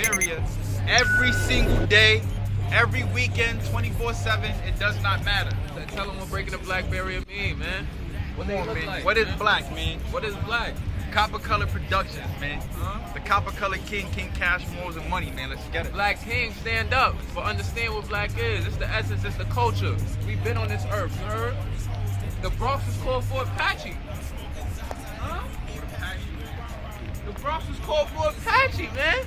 barrier every single day, every weekend, 24/7. It does not matter. Tell them what breaking the black barrier mean, man. What Come they on, look man. like, What is man? black, man? What is black? Copper Color Productions, man. Huh? The Copper Color King Cash Morals and Money, man. Let's get it. Black King, stand up for understand what black is. It's the essence, it's the culture. We've been on this earth, you heard? The Bronx was called for Apache. Huh? The Bronx was called for Apache, man.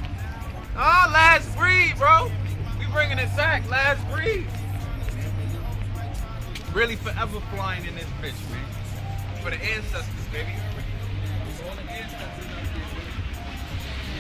Oh, last breed, bro. We bringing it back, last breed. Really forever flying in this bitch, man. For the ancestors, baby. For all the ancestors out there, baby.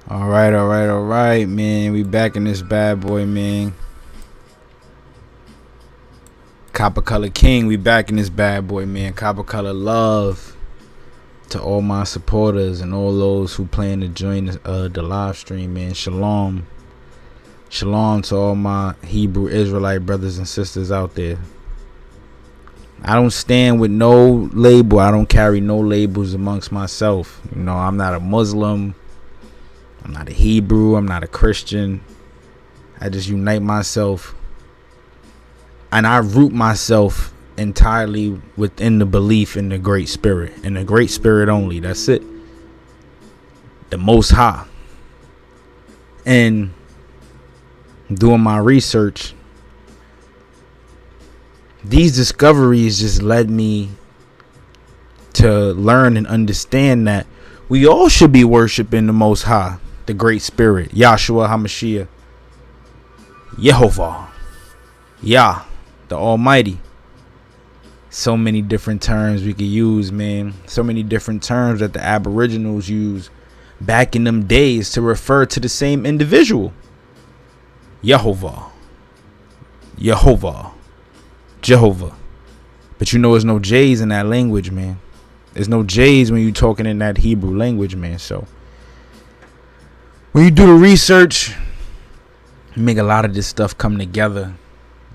All right, man. We back in this bad boy, man. Copper Color King, we back in this bad boy, man. Copper Color love to all my supporters and all those who plan to join the live stream, man. Shalom. Shalom to all my Hebrew Israelite brothers and sisters out there. I don't stand with no label. I don't carry no labels amongst myself. You know, I'm not a Muslim. I'm not a Hebrew. I'm not a Christian. I just unite myself. And I root myself entirely within the belief in the Great Spirit. In the Great Spirit only. That's it. The Most High. And doing my research, these discoveries just led me to learn and understand that we all should be worshiping the Most High, the Great Spirit, Yahshua HaMashiach, Yehovah, Yah, the Almighty. So many different terms we could use, man. So many different terms that the Aboriginals use back in them days to refer to the same individual. Yehovah, Yehovah, Jehovah. But you know there's no J's in that language, man. There's no J's when you're talking in that Hebrew language, man. So when you do the research, you make a lot of this stuff come together.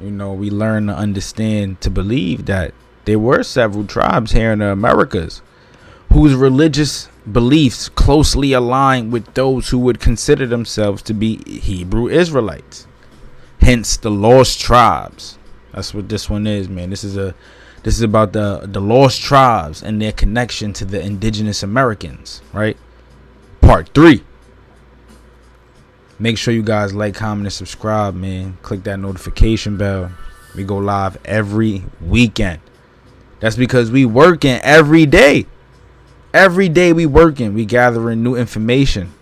You know, we learn to understand, to believe that there were several tribes here in the Americas whose religious beliefs closely aligned with those who would consider themselves to be Hebrew Israelites. Hence the lost tribes. That's what this one is, man. This is about the lost tribes and their connection to the indigenous Americans, right? Part 3. Make sure you guys like, comment, and subscribe, man. Click that notification bell. We go live every weekend. That's because we working every day. Every day we working. We gathering new information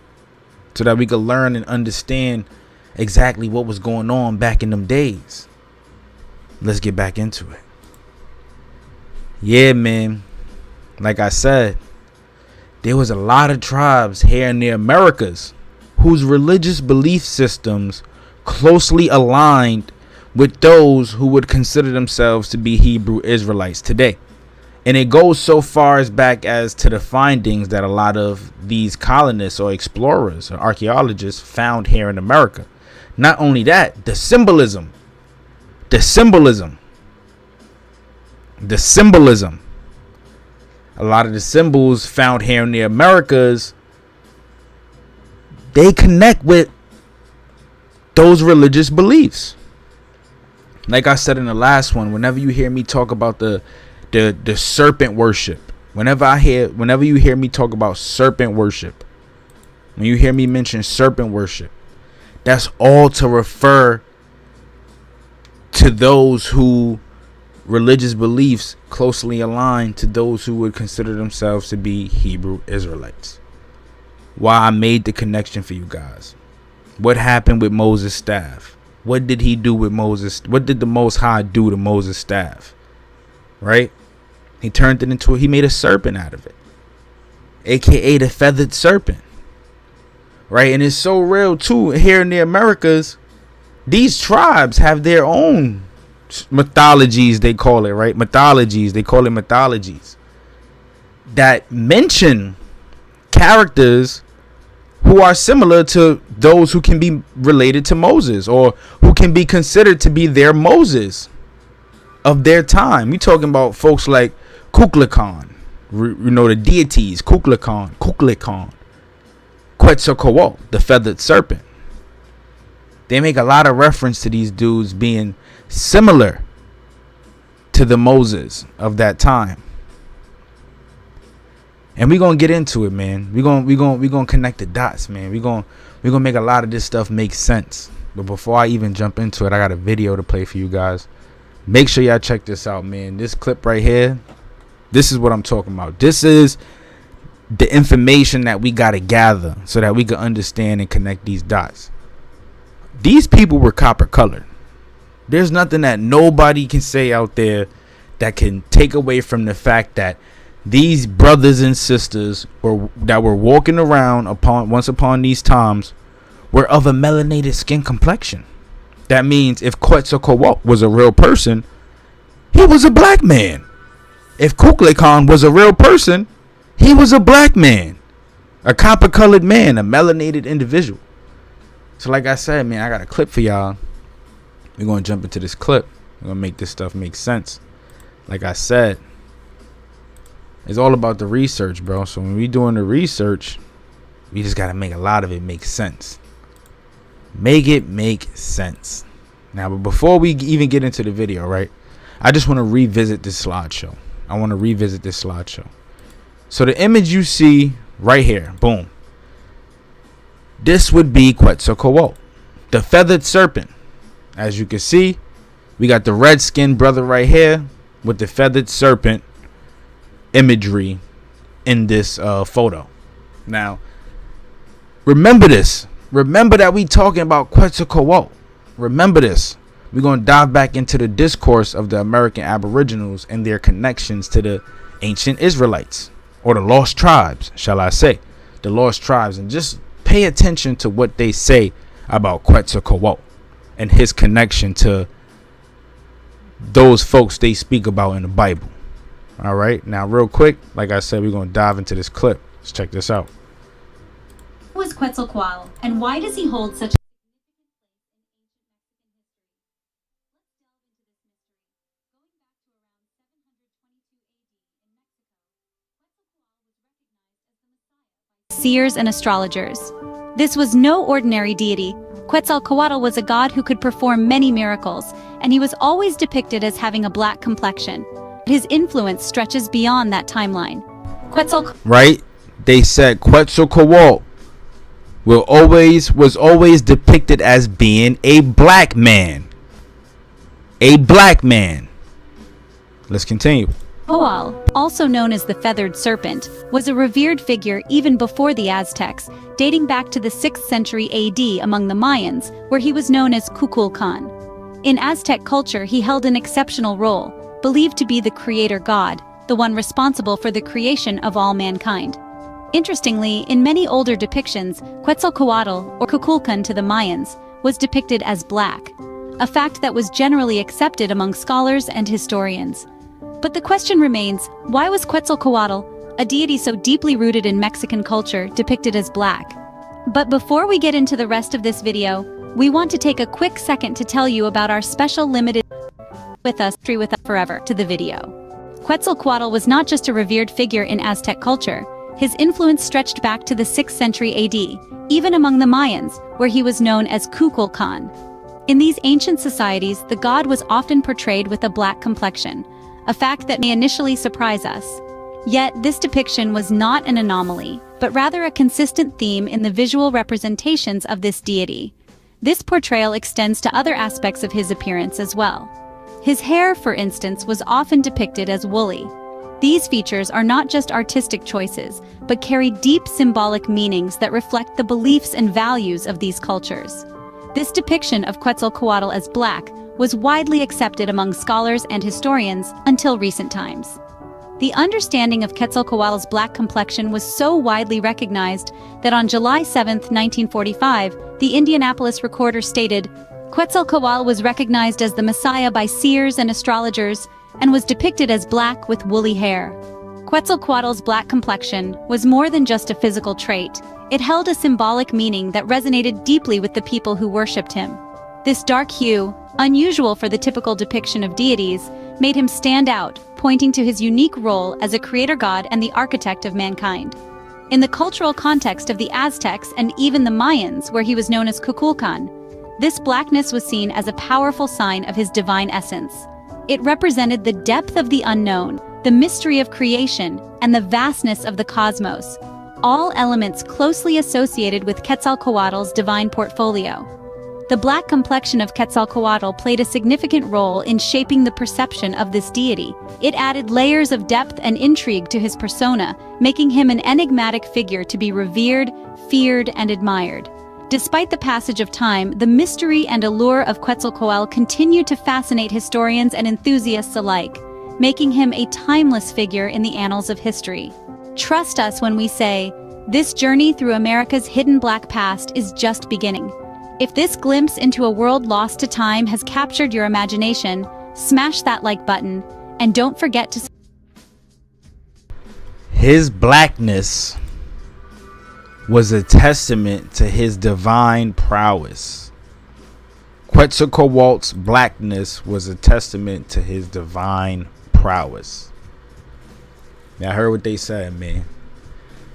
so that we can learn and understand exactly what was going on back in them days. Let's get back into it. Yeah, man. Like I said, there was a lot of tribes here in the Americas whose religious belief systems closely aligned with those who would consider themselves to be Hebrew Israelites today. And it goes so far as back as to the findings that a lot of these colonists or explorers or archaeologists found here in America. Not only that, the symbolism. A lot of the symbols found here in the Americas, they connect with those religious beliefs. Like I said in the last one, whenever you hear me talk about the serpent worship, whenever you hear me talk about serpent worship, when you hear me mention serpent worship, that's all to refer to those who religious beliefs closely align to those who would consider themselves to be Hebrew Israelites. Why I made the connection for you guys. What happened with Moses' staff? What did he do with Moses? What did the Most High do to Moses' staff? Right? He turned it into he made a serpent out of it, aka the feathered serpent. Right? And it's so real too. Here in the Americas, these tribes have their own mythologies, they call it, right? Mythologies, they call it mythologies that mention characters who are similar to those who can be related to Moses, or who can be considered to be their Moses of their time. We talking about folks like Kukulkan, you know, the deities, Kukulkan, Quetzalcoatl, the feathered serpent. They make a lot of reference to these dudes being similar to the Moses of that time. And we're going to get into it, man. We're going to connect the dots, man. We're going to make a lot of this stuff make sense. But before I even jump into it, I got a video to play for you guys. Make sure y'all check this out, man. This clip right here, this is what I'm talking about. This is the information that we got to gather so that we can understand and connect these dots. These people were copper colored. There's nothing that nobody can say out there that can take away from the fact that these brothers and sisters that were walking around once upon these times were of a melanated skin complexion. That means if Quetzalcoatl was a real person, he was a black man. If Kukulkan was a real person, he was a black man, a copper colored man, a melanated individual. So like I said, man, I got a clip for y'all. We're going to jump into this clip. We're going to make this stuff make sense. Like I said, it's all about the research, bro. So when we doing the research, we just got to make a lot of it make sense. Make it make sense. Now, but before we even get into the video, right, I just want to revisit this slideshow. So the image you see right here, boom. This would be Quetzalcoatl. the feathered serpent. As you can see, we got the red-skinned brother right here with the feathered serpent imagery in this photo. Now, remember this. Remember that we talking about Quetzalcoatl. Remember this. We're going to dive back into the discourse of the American Aboriginals and their connections to the ancient Israelites, or the lost tribes, shall I say. The lost tribes. And just pay attention to what they say about Quetzalcoatl and his connection to those folks they speak about in the Bible. All right. Now, real quick, like I said, we're going to dive into this clip. Let's check this out. Who was Quetzalcoatl, and why does he hold such seers and astrologers? This was no ordinary deity. Quetzalcoatl was a god who could perform many miracles, and he was always depicted as having a black complexion. His influence stretches beyond that timeline. Right? They said Quetzalcoatl was always depicted as being a black man. A black man. Let's continue. Quetzalcoatl, also known as the feathered serpent, was a revered figure even before the Aztecs, dating back to the 6th century AD among the Mayans, where he was known as Kukulkan. In Aztec culture, he held an exceptional role, believed to be the creator god, the one responsible for the creation of all mankind. Interestingly, in many older depictions, Quetzalcoatl, or Kukulkan to the Mayans, was depicted as black, a fact that was generally accepted among scholars and historians. But the question remains, why was Quetzalcoatl, a deity so deeply rooted in Mexican culture, depicted as black? But before we get into the rest of this video, we want to take a quick second to tell you about our special limited with us forever to the video. Quetzalcoatl was not just a revered figure in Aztec culture. His influence stretched back to the 6th century AD, even among the Mayans, where he was known as Kukulkan. In these ancient societies, the god was often portrayed with a black complexion, a fact that may initially surprise us. Yet, this depiction was not an anomaly, but rather a consistent theme in the visual representations of this deity. This portrayal extends to other aspects of his appearance as well. His hair, for instance, was often depicted as woolly. These features are not just artistic choices, but carry deep symbolic meanings that reflect the beliefs and values of these cultures. This depiction of Quetzalcoatl as black was widely accepted among scholars and historians until recent times. The understanding of Quetzalcoatl's black complexion was so widely recognized that on July 7, 1945, the Indianapolis Recorder stated, "Quetzalcoatl was recognized as the Messiah by seers and astrologers and was depicted as black with woolly hair." Quetzalcoatl's black complexion was more than just a physical trait. It held a symbolic meaning that resonated deeply with the people who worshipped him. This dark hue, unusual for the typical depiction of deities, made him stand out, pointing to his unique role as a creator god and the architect of mankind. In the cultural context of the Aztecs and even the Mayans, where he was known as Kukulkan, this blackness was seen as a powerful sign of his divine essence. It represented the depth of the unknown, the mystery of creation, and the vastness of the cosmos, all elements closely associated with Quetzalcoatl's divine portfolio. The black complexion of Quetzalcoatl played a significant role in shaping the perception of this deity. It added layers of depth and intrigue to his persona, making him an enigmatic figure to be revered, feared, and admired. Despite the passage of time, the mystery and allure of Quetzalcoatl continue to fascinate historians and enthusiasts alike, making him a timeless figure in the annals of history. Trust us when we say, this journey through America's hidden black past is just beginning. If this glimpse into a world lost to time has captured your imagination, smash that like button, and don't forget to... His blackness was a testament to his divine prowess. Quetzalcoatl's blackness was a testament to his divine prowess. Now, I heard what they said, man.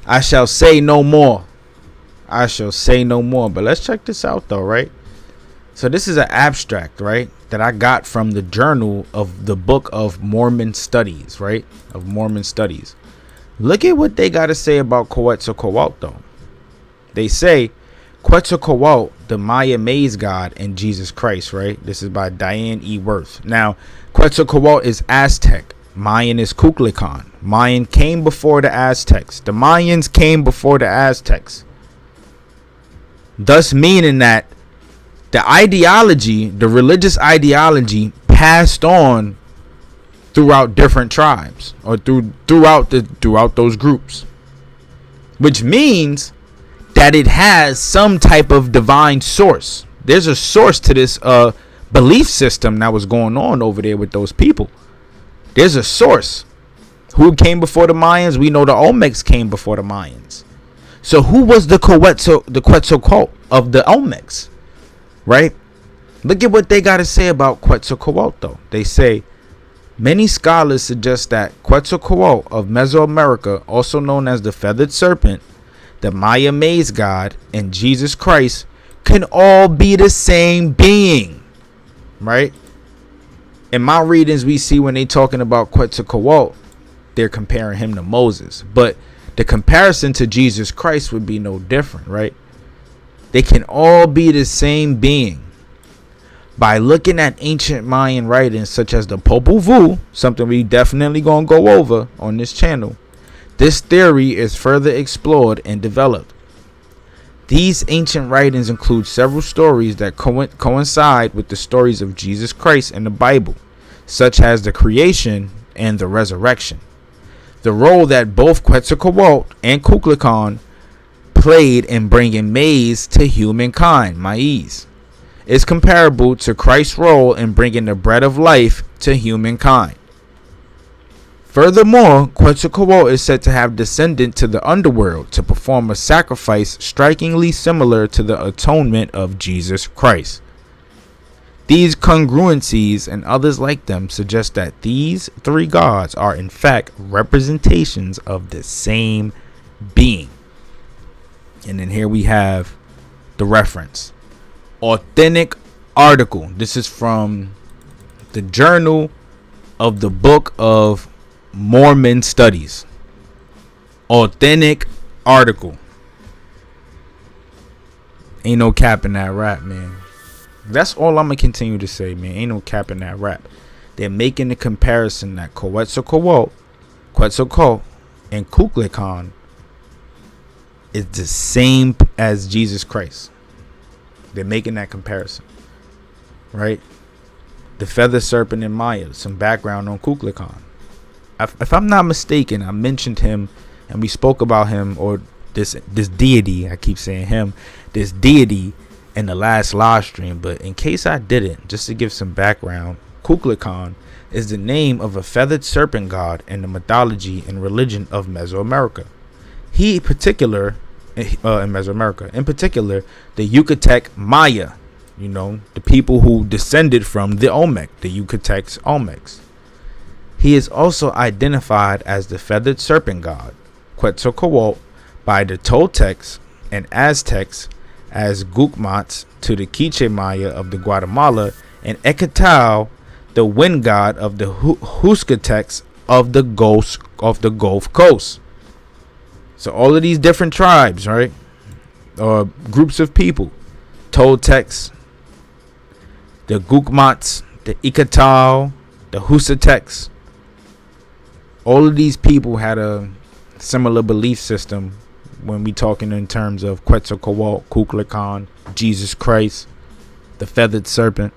I shall say no more. I shall say no more. But let's check this out, though, right? So this is an abstract, right, that I got from the journal of the Book of Mormon Studies, right? Of Mormon Studies. Look at what they got to say about Quetzalcoatl, though. They say Quetzalcoatl the Maya maize god and Jesus Christ, right? This is by Diane E. Worth. Now, Quetzalcoatl is Aztec. Mayan is Kukulkan. Mayan came before the Aztecs. The Mayans came before the Aztecs. Thus meaning that the ideology, the religious ideology, passed on throughout different tribes or throughout those groups, which means that it has some type of divine source. There's a source to this belief system that was going on over there with those people. There's a source. Who came before the Mayans? We know the Olmecs came before the Mayans. So who was the Quetzalcoatl of the Olmecs? Right? Look at what they got to say about Quetzalcoatl, though. They say, many scholars suggest that Quetzalcoatl of Mesoamerica, also known as the feathered serpent, the Maya maize god, and Jesus Christ can all be the same being. Right? In my readings, we see when they talking about Quetzalcoatl, they're comparing him to Moses. But the comparison to Jesus Christ would be no different, right? They can all be the same being. By looking at ancient Mayan writings such as the Popol Vuh, something we definitely gonna go over on this channel, this theory is further explored and developed. These ancient writings include several stories that coincide with the stories of Jesus Christ in the Bible, such as the creation and the resurrection. The role that both Quetzalcoatl and Kukulkan played in bringing maize to humankind, maize, is comparable to Christ's role in bringing the bread of life to humankind. Furthermore, Quetzalcoatl is said to have descended to the underworld to perform a sacrifice strikingly similar to the atonement of Jesus Christ. These congruencies and others like them suggest that these three gods are in fact representations of the same being. And then here we have the reference. Authentic article. This is from the Journal of the Book of Mormon Studies. Authentic article. Ain't no cap in that rap, man. That's all I'm gonna continue to say, man. Ain't no cap in that rap. They're making the comparison that Quetzalcoatl and Kukulkan is the same as Jesus Christ. They're making that comparison, right? The feather serpent in Maya. Some background on Kukulkan. If I'm not mistaken, I mentioned him and we spoke about him, or this deity. I keep saying him. This deity in the last live stream, but in case I didn't, just to give some background, Kukulkan is the name of a feathered serpent god in the mythology and religion of Mesoamerica. In particular, the Yucatec Maya, the people who descended from the Olmec, the Yucatec Olmecs. He is also identified as the feathered serpent god, Quetzalcoatl, by the Toltecs and Aztecs, as Gukmats to the Quiche Maya of the Guatemala, and Ecatl, the wind god of the Huscatecs of the Gulf Coast. So all of these different tribes, right, or groups of people, Toltecs, the Gukmats, the Ecatl, the Huscatecs, all of these people had a similar belief system when we talking in terms of Quetzalcoatl, Kukulkan, Jesus Christ, the feathered serpent.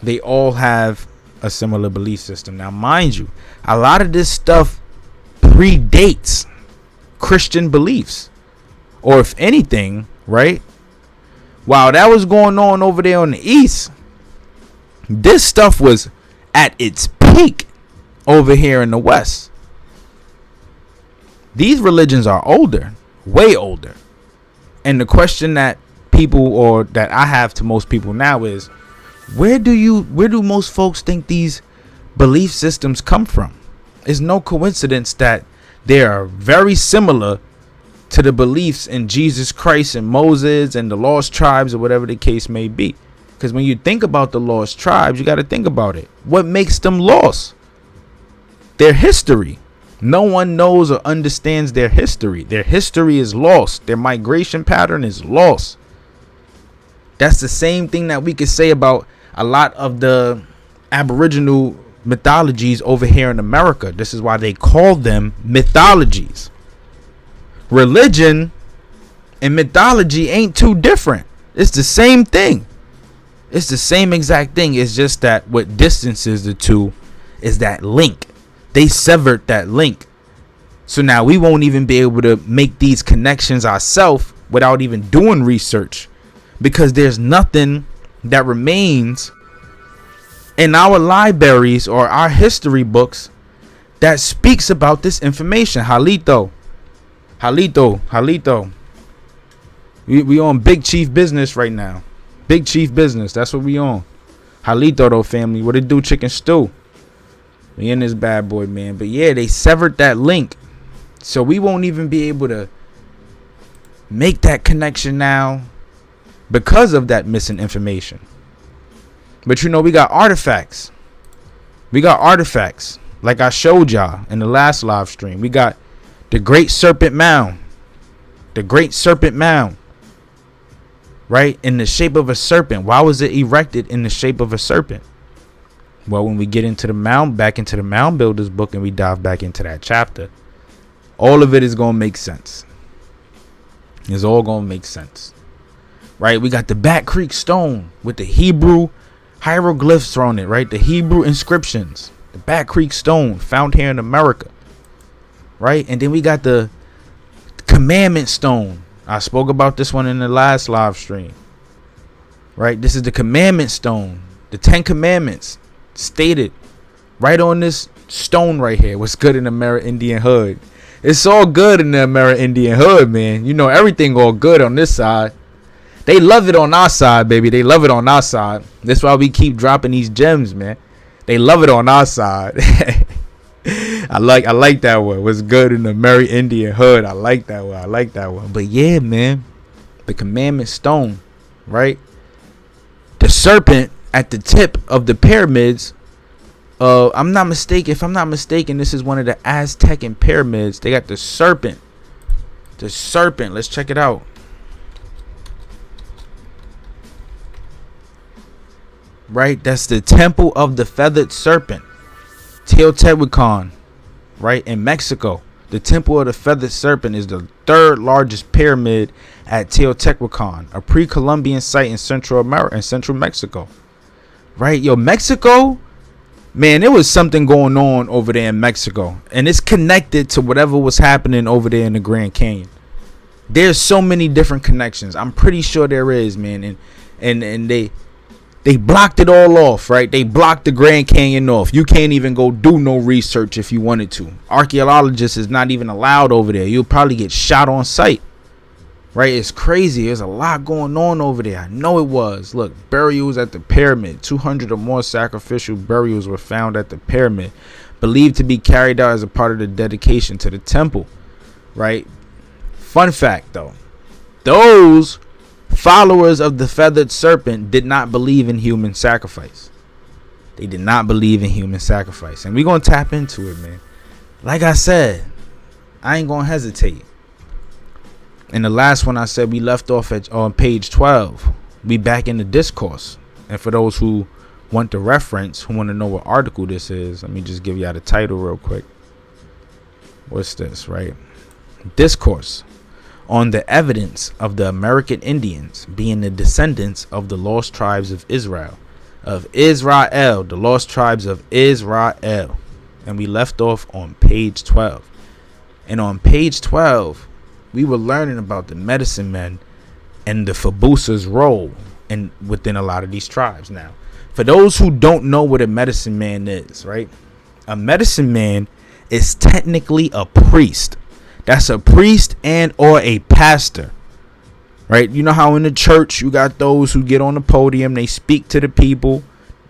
They all have a similar belief system. Now, mind you, a lot of this stuff predates Christian beliefs. Or if anything, right, while that was going on over there on the east, this stuff was at its peak over here in the west. These religions are older, way older. And the question that people, or that I have to most people now, is where do most folks think these belief systems come from? It's no coincidence that they are very similar to the beliefs in Jesus Christ and Moses and the lost tribes, or whatever the case may be. Because when you think about the lost tribes, you got to think about it. What makes them lost? Their history. No one knows or understands their history. Their history is lost. Their migration pattern is lost. That's the same thing that we could say about a lot of the Aboriginal mythologies over here in America. This is why they call them mythologies. Religion and mythology ain't too different. It's the same thing. It's the same exact thing. It's just that what distances the two is that link. They severed that link. So now we won't even be able to make these connections ourselves without even doing research, because there's nothing that remains in our libraries or our history books that speaks about this information. Halito. We on Big Chief business right now. Big Chief business. That's what we on. Halito though, family. What it do, chicken stew? We in this bad boy, man. But yeah, they severed that link. So we won't even be able to make that connection now because of that missing information. But you know, we got artifacts. Like I showed y'all in the last live stream. We got the Great Serpent Mound. Right? In the shape of a serpent. Why was it erected in the shape of a serpent? Well, when we get into the mound, back into the Mound Builders book, and we dive back into that chapter, all of it is going to make sense. It's all going to make sense. Right? We got the Bat Creek Stone with the Hebrew hieroglyphs on it, right? The Hebrew inscriptions. The Bat Creek Stone found here in America. Right? And then we got the Commandment Stone. I spoke about this one in the last live stream. Right? This is the Commandment Stone. The 10 Commandments stated right on this stone right here. What's good in the Amerindian hood? It's all good in the Amerindian hood, man. You know, everything all good on this side. They love it on our side, baby. They love it on our side. That's why we keep dropping these gems, man. They love it on our side. I like that one. What's good in the Amerindian hood? I like that one. But yeah, man, the Commandment Stone, right? The serpent at the tip of the pyramids. If I'm not mistaken, this is one of the Aztecan pyramids. They got the serpent. Let's check it out. Right, that's the Temple of the Feathered Serpent, Teotihuacan, right, in Mexico. The Temple of the Feathered Serpent is the third largest pyramid at Teotihuacan, a pre-Columbian site in Central America and Central Mexico. Right, yo, Mexico, man, there was something going on over there in Mexico, and it's connected to whatever was happening over there in the Grand Canyon. There's so many different connections. I'm pretty sure there is, man, and they blocked it all off, right? They blocked the Grand Canyon off. You can't even go do no research if you wanted to. Archaeologists is not even allowed over there. You'll probably get shot on sight, right? It's crazy. There's a lot going on over there. I know it was. Look, burials at the pyramid. 200 or more sacrificial burials were found at the pyramid, believed to be carried out as a part of the dedication to the temple, right? Fun fact, though. Those followers of the feathered serpent did not believe in human sacrifice. They did not believe in human sacrifice. And we're going to tap into it, man. Like I said, I ain't going to hesitate. In the last one I said we left off on page 12. We back in the Discourse. And for those who want the reference, who want to know what article this is, let me just give y'all the title real quick. What's this, right? Discourse on the evidence of the American Indians being the descendants of the lost tribes of Israel. The lost tribes of Israel. And we left off on page 12. And on page 12, we were learning about the medicine men and the Fabusa's role within a lot of these tribes. Now, for those who don't know what a medicine man is, right? A medicine man is technically a priest. That's a priest and or a pastor, right? You know how in the church you got those who get on the podium, they speak to the people,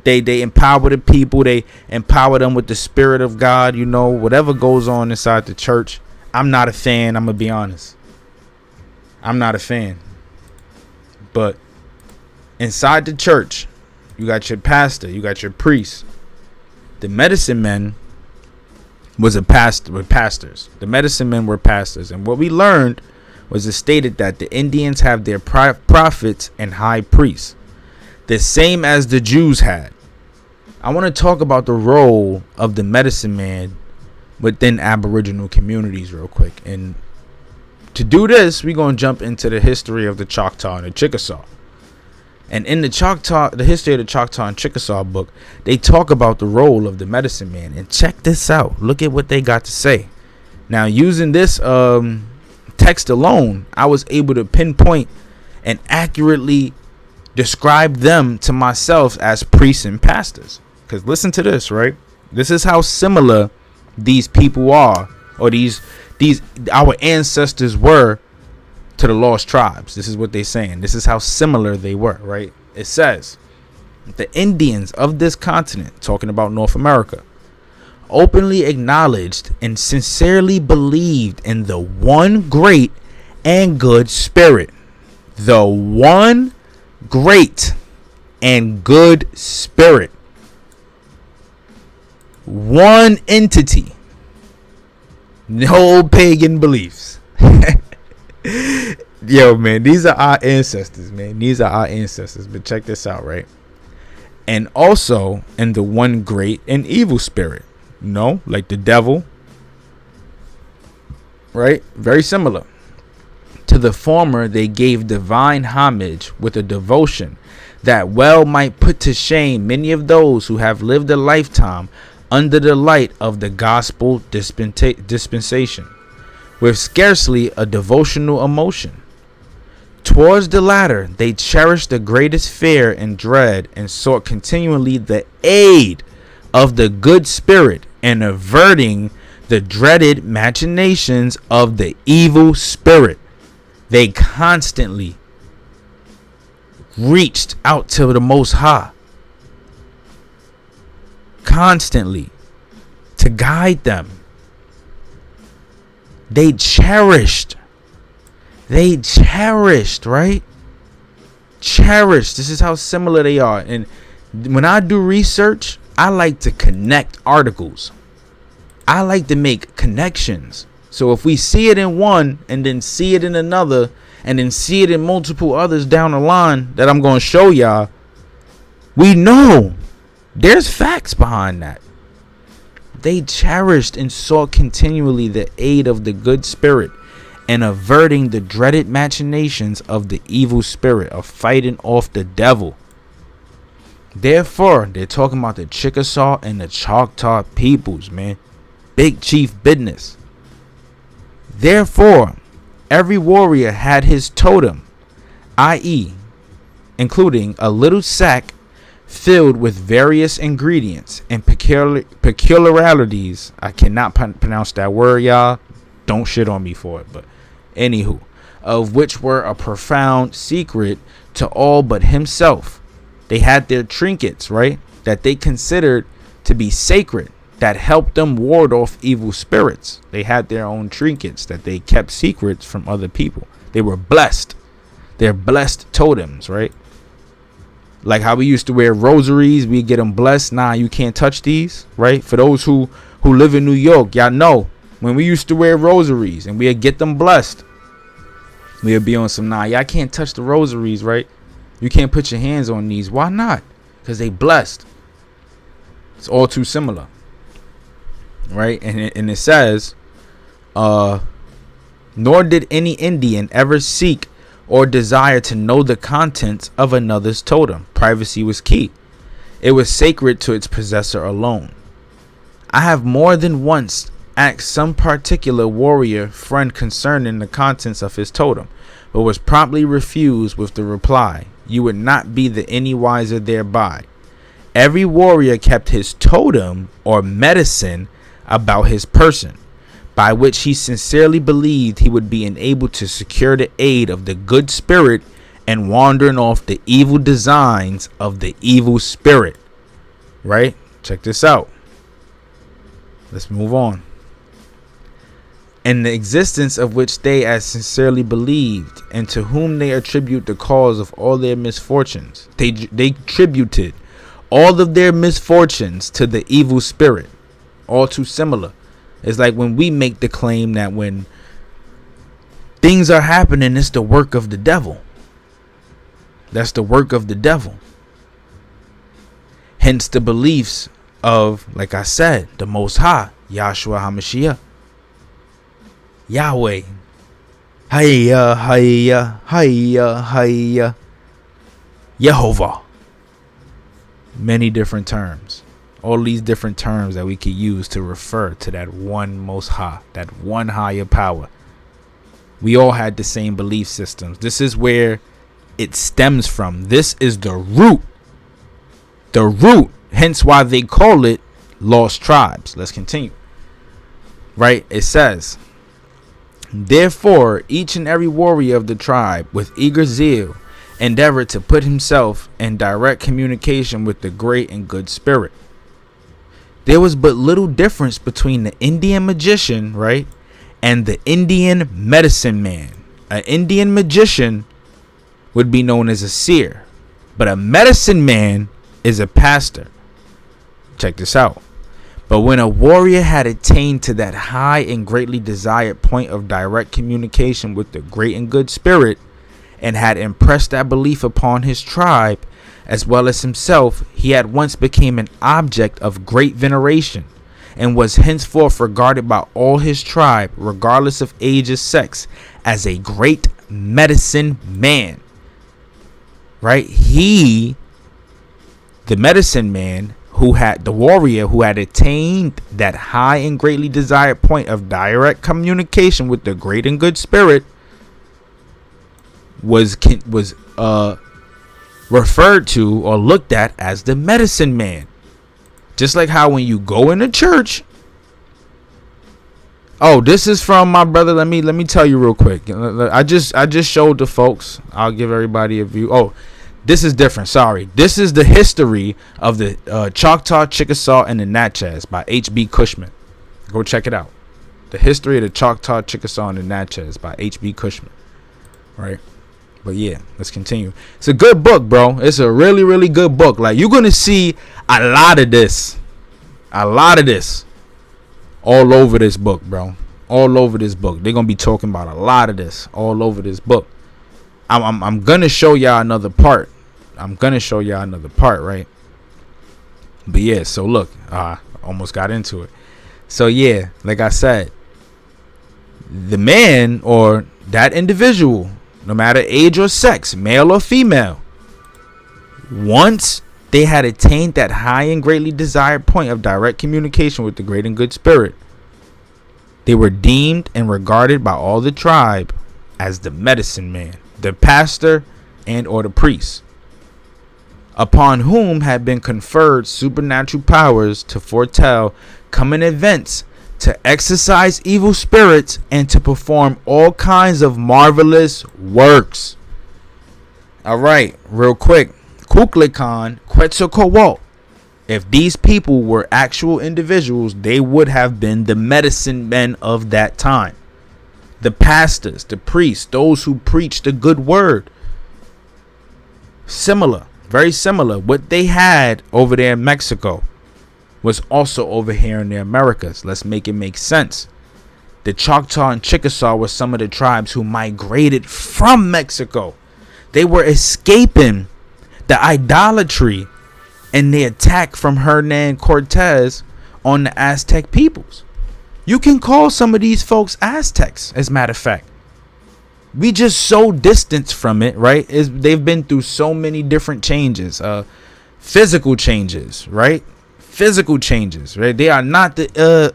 they empower the people, they empower them with the spirit of God, you know, whatever goes on inside the church. I'm not a fan, I'm gonna be honest. I'm not a fan. But inside the church, you got your pastor, you got your priest. The medicine men were pastors. The medicine men were pastors. And what we learned was it stated that the Indians have their prophets and high priests, the same as the Jews had. I want to talk about the role of the medicine man within Aboriginal communities real quick. And to do this, we're going to jump into the history of the Choctaw and the Chickasaw. And in the history of the Choctaw and Chickasaw book, they talk about the role of the medicine man. And check this out. Look at what they got to say. Now, using this text alone, I was able to pinpoint and accurately describe them to myself as priests and pastors. Because listen to this, right? This is how similar these people are, or these our ancestors were to the lost tribes. This is what they're saying. This is how similar they were, right? It says the Indians of this continent, talking about North America, openly acknowledged and sincerely believed in the one great and good spirit. The one great and good spirit. One entity. No pagan beliefs. Yo, man, these are our ancestors, man. These are our ancestors. But check this out, right? And also in the one great and evil spirit. No, like the devil. Right? Very similar. To the former, they gave divine homage with a devotion that well might put to shame many of those who have lived a lifetime under the light of the gospel dispensation, with scarcely a devotional emotion. Towards the latter, they cherished the greatest fear and dread, and sought continually the aid of the good spirit in averting the dreaded machinations of the evil spirit. They constantly reached out to the Most High, constantly, to guide them. They cherished, right? Cherished. This is how similar they are. And when I do research, I like to connect articles. I like to make connections. So if we see it in one and then see it in another and then see it in multiple others down the line that I'm going to show y'all, we know there's facts behind that. They cherished and sought continually the aid of the good spirit and averting the dreaded machinations of the evil spirit, of fighting off the devil. Therefore, they're talking about the Chickasaw and the Choctaw peoples, man. Big chief business. Therefore, every warrior had his totem, i.e., including a little sack filled with various ingredients and peculiarities. I cannot pronounce that word, y'all. Don't shit on me for it, but anywho, of which were a profound secret to all but himself. They had their trinkets, right, that they considered to be sacred, that helped them ward off evil spirits. They had their own trinkets that they kept secrets from other people. They were blessed. They're blessed totems, right? Like how we used to wear rosaries, we get them blessed. Nah, you can't touch these, right? For those who live in New York, y'all know when we used to wear rosaries and we'd get them blessed, we'd be on some, nah, y'all can't touch the rosaries, right? You can't put your hands on these. Why not? Because they blessed. It's all too similar, right? And it says, nor did any Indian ever seek or desire to know the contents of another's totem. Privacy was key. It was sacred to its possessor alone. I have more than once asked some particular warrior friend concerning the contents of his totem, but was promptly refused with the reply, "You would not be the any wiser thereby." Every warrior kept his totem or medicine about his person, by which he sincerely believed he would be enabled to secure the aid of the good spirit and wandering off the evil designs of the evil spirit. Right? Check this out. Let's move on. And the existence of which they as sincerely believed, and to whom they attribute the cause of all their misfortunes. They attributed all of their misfortunes to the evil spirit. All too similar. It's like when we make the claim that when things are happening. It's the work of the devil. That's the work of the devil. Hence the beliefs of, like I said, the Most High, Yahshua HaMashiach, Yahweh, Hayya, Hayya, Hayya, Hayya, Yehovah. Many different terms. All these different terms that we could use to refer to that one Most High, that one higher power. We all had the same belief systems. This is where it stems from. This is the root. The root. Hence why they call it lost tribes. Let's continue. Right? It says, therefore, each and every warrior of the tribe with eager zeal endeavored to put himself in direct communication with the great and good spirit. There was but little difference between the Indian magician, right, and the Indian medicine man. An Indian magician would be known as a seer, but a medicine man is a pastor. Check this out. But when a warrior had attained to that high and greatly desired point of direct communication with the great and good spirit, and had impressed that belief upon his tribe as well as himself, he at once became an object of great veneration, and was henceforth regarded by all his tribe, regardless of age or sex, as a great medicine man. Right? He, the medicine man, who had the warrior who had attained that high and greatly desired point of direct communication with the great and good spirit, was referred to or looked at as the medicine man. Just like how when you go into church. Oh, this is from my brother. Let me tell you real quick. I just showed the folks. I'll give everybody a view. Oh, this is different. Sorry. This is the history of the Choctaw, Chickasaw, and the Natchez by H.B. Cushman. Go check it out. The history of the Choctaw, Chickasaw, and the Natchez by H.B. Cushman. Right. But yeah, let's continue. It's a good book, bro. It's a really, really good book. Like, you're going to see a lot of this. A lot of this. All over this book, bro. All over this book. They're going to be talking about a lot of this. All over this book. I'm going to show y'all another part. Right? But yeah, so look. I almost got into it. So yeah, like I said, the man or that individual, no matter age or sex, male or female, once they had attained that high and greatly desired point of direct communication with the great and good spirit, they were deemed and regarded by all the tribe as the medicine man, the pastor, and or the priest, upon whom had been conferred supernatural powers to foretell coming events, to exorcise evil spirits, and to perform all kinds of marvelous works. All right, real quick. Kukulkan, Quetzalcoatl. If these people were actual individuals, they would have been the medicine men of that time. The pastors, the priests, those who preach the good word. Similar, very similar. What they had over there in Mexico was also over here in the Americas. Let's make it make sense. The Choctaw and Chickasaw were some of the tribes who migrated from Mexico. They were escaping the idolatry and the attack from Hernan Cortez on the Aztec peoples. You can call some of these folks Aztecs, as a matter of fact. We just so distant from it, right? They've been through so many different changes, physical changes, right? Physical changes, right? They are not the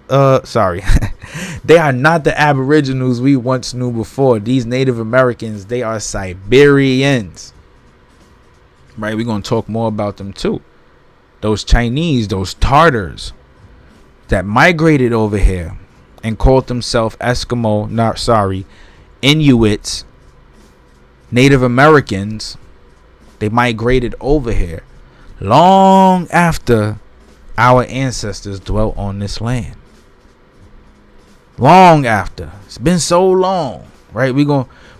they are not the Aboriginals we once knew before. These Native Americans, they are Siberians, right? We're gonna talk more about them too. Those Chinese, those Tartars that migrated over here and called themselves Inuits, Native Americans. They migrated over here long after our ancestors dwelt on this land. Long after. It's been so long, right?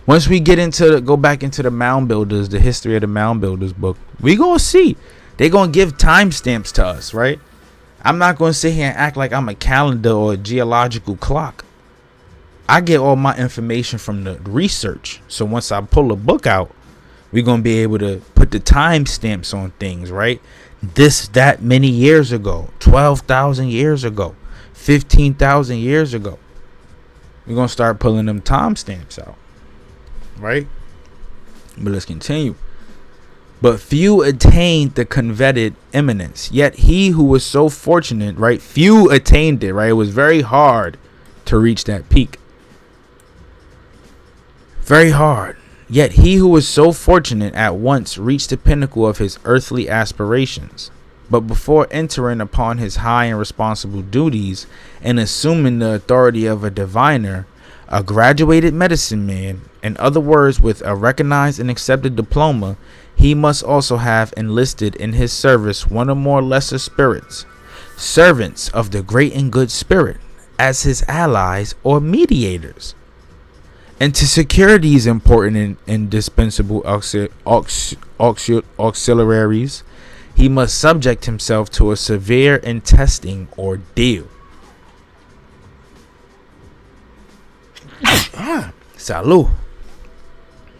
Once we get go back into the mound builders, the history of the mound builders book, we gonna see. They're gonna give timestamps to us, right? I'm not gonna sit here and act like I'm a calendar or a geological clock. I get all my information from the research. So once I pull a book out, we're going to be able to put the timestamps on things, right? This, that many years ago, 12,000 years ago, 15,000 years ago. We're going to start pulling them timestamps out, right? But let's continue. But few attained the coveted eminence. Yet he who was so fortunate, right? Few attained it, right? It was very hard to reach that peak. Very hard. Yet he who was so fortunate at once reached the pinnacle of his earthly aspirations. But before entering upon his high and responsible duties and assuming the authority of a diviner, a graduated medicine man, in other words, with a recognized and accepted diploma, he must also have enlisted in his service one or more lesser spirits, servants of the great and good spirit, as his allies or mediators. And to secure these important and indispensable auxiliaries, he must subject himself to a severe and testing ordeal. Salud.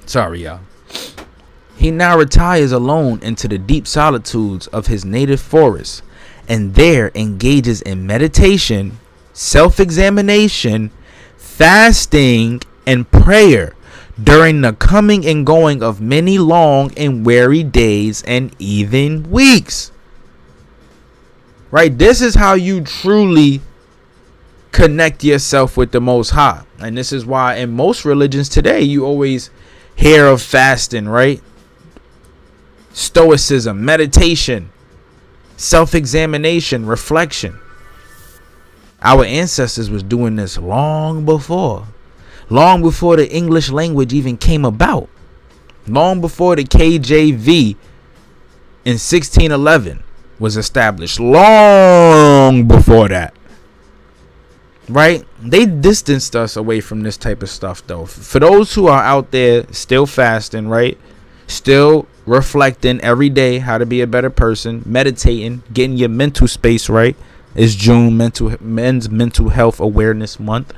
Sorry, y'all. He now retires alone into the deep solitudes of his native forest, and there engages in meditation, self-examination, fasting, and prayer during the coming and going of many long and weary days and even weeks. Right? This is how you truly connect yourself with the Most High. And this is why in most religions today, you always hear of fasting, right? Stoicism, meditation, self-examination, reflection. Our ancestors was doing this long before the English language even came about, long before the KJV in 1611 was established, long before that, right? They distanced us away from this type of stuff, though. For those who are out there still fasting, right, still reflecting every day how to be a better person, meditating, getting your mental space right. It's June, Men's Mental Health Awareness Month.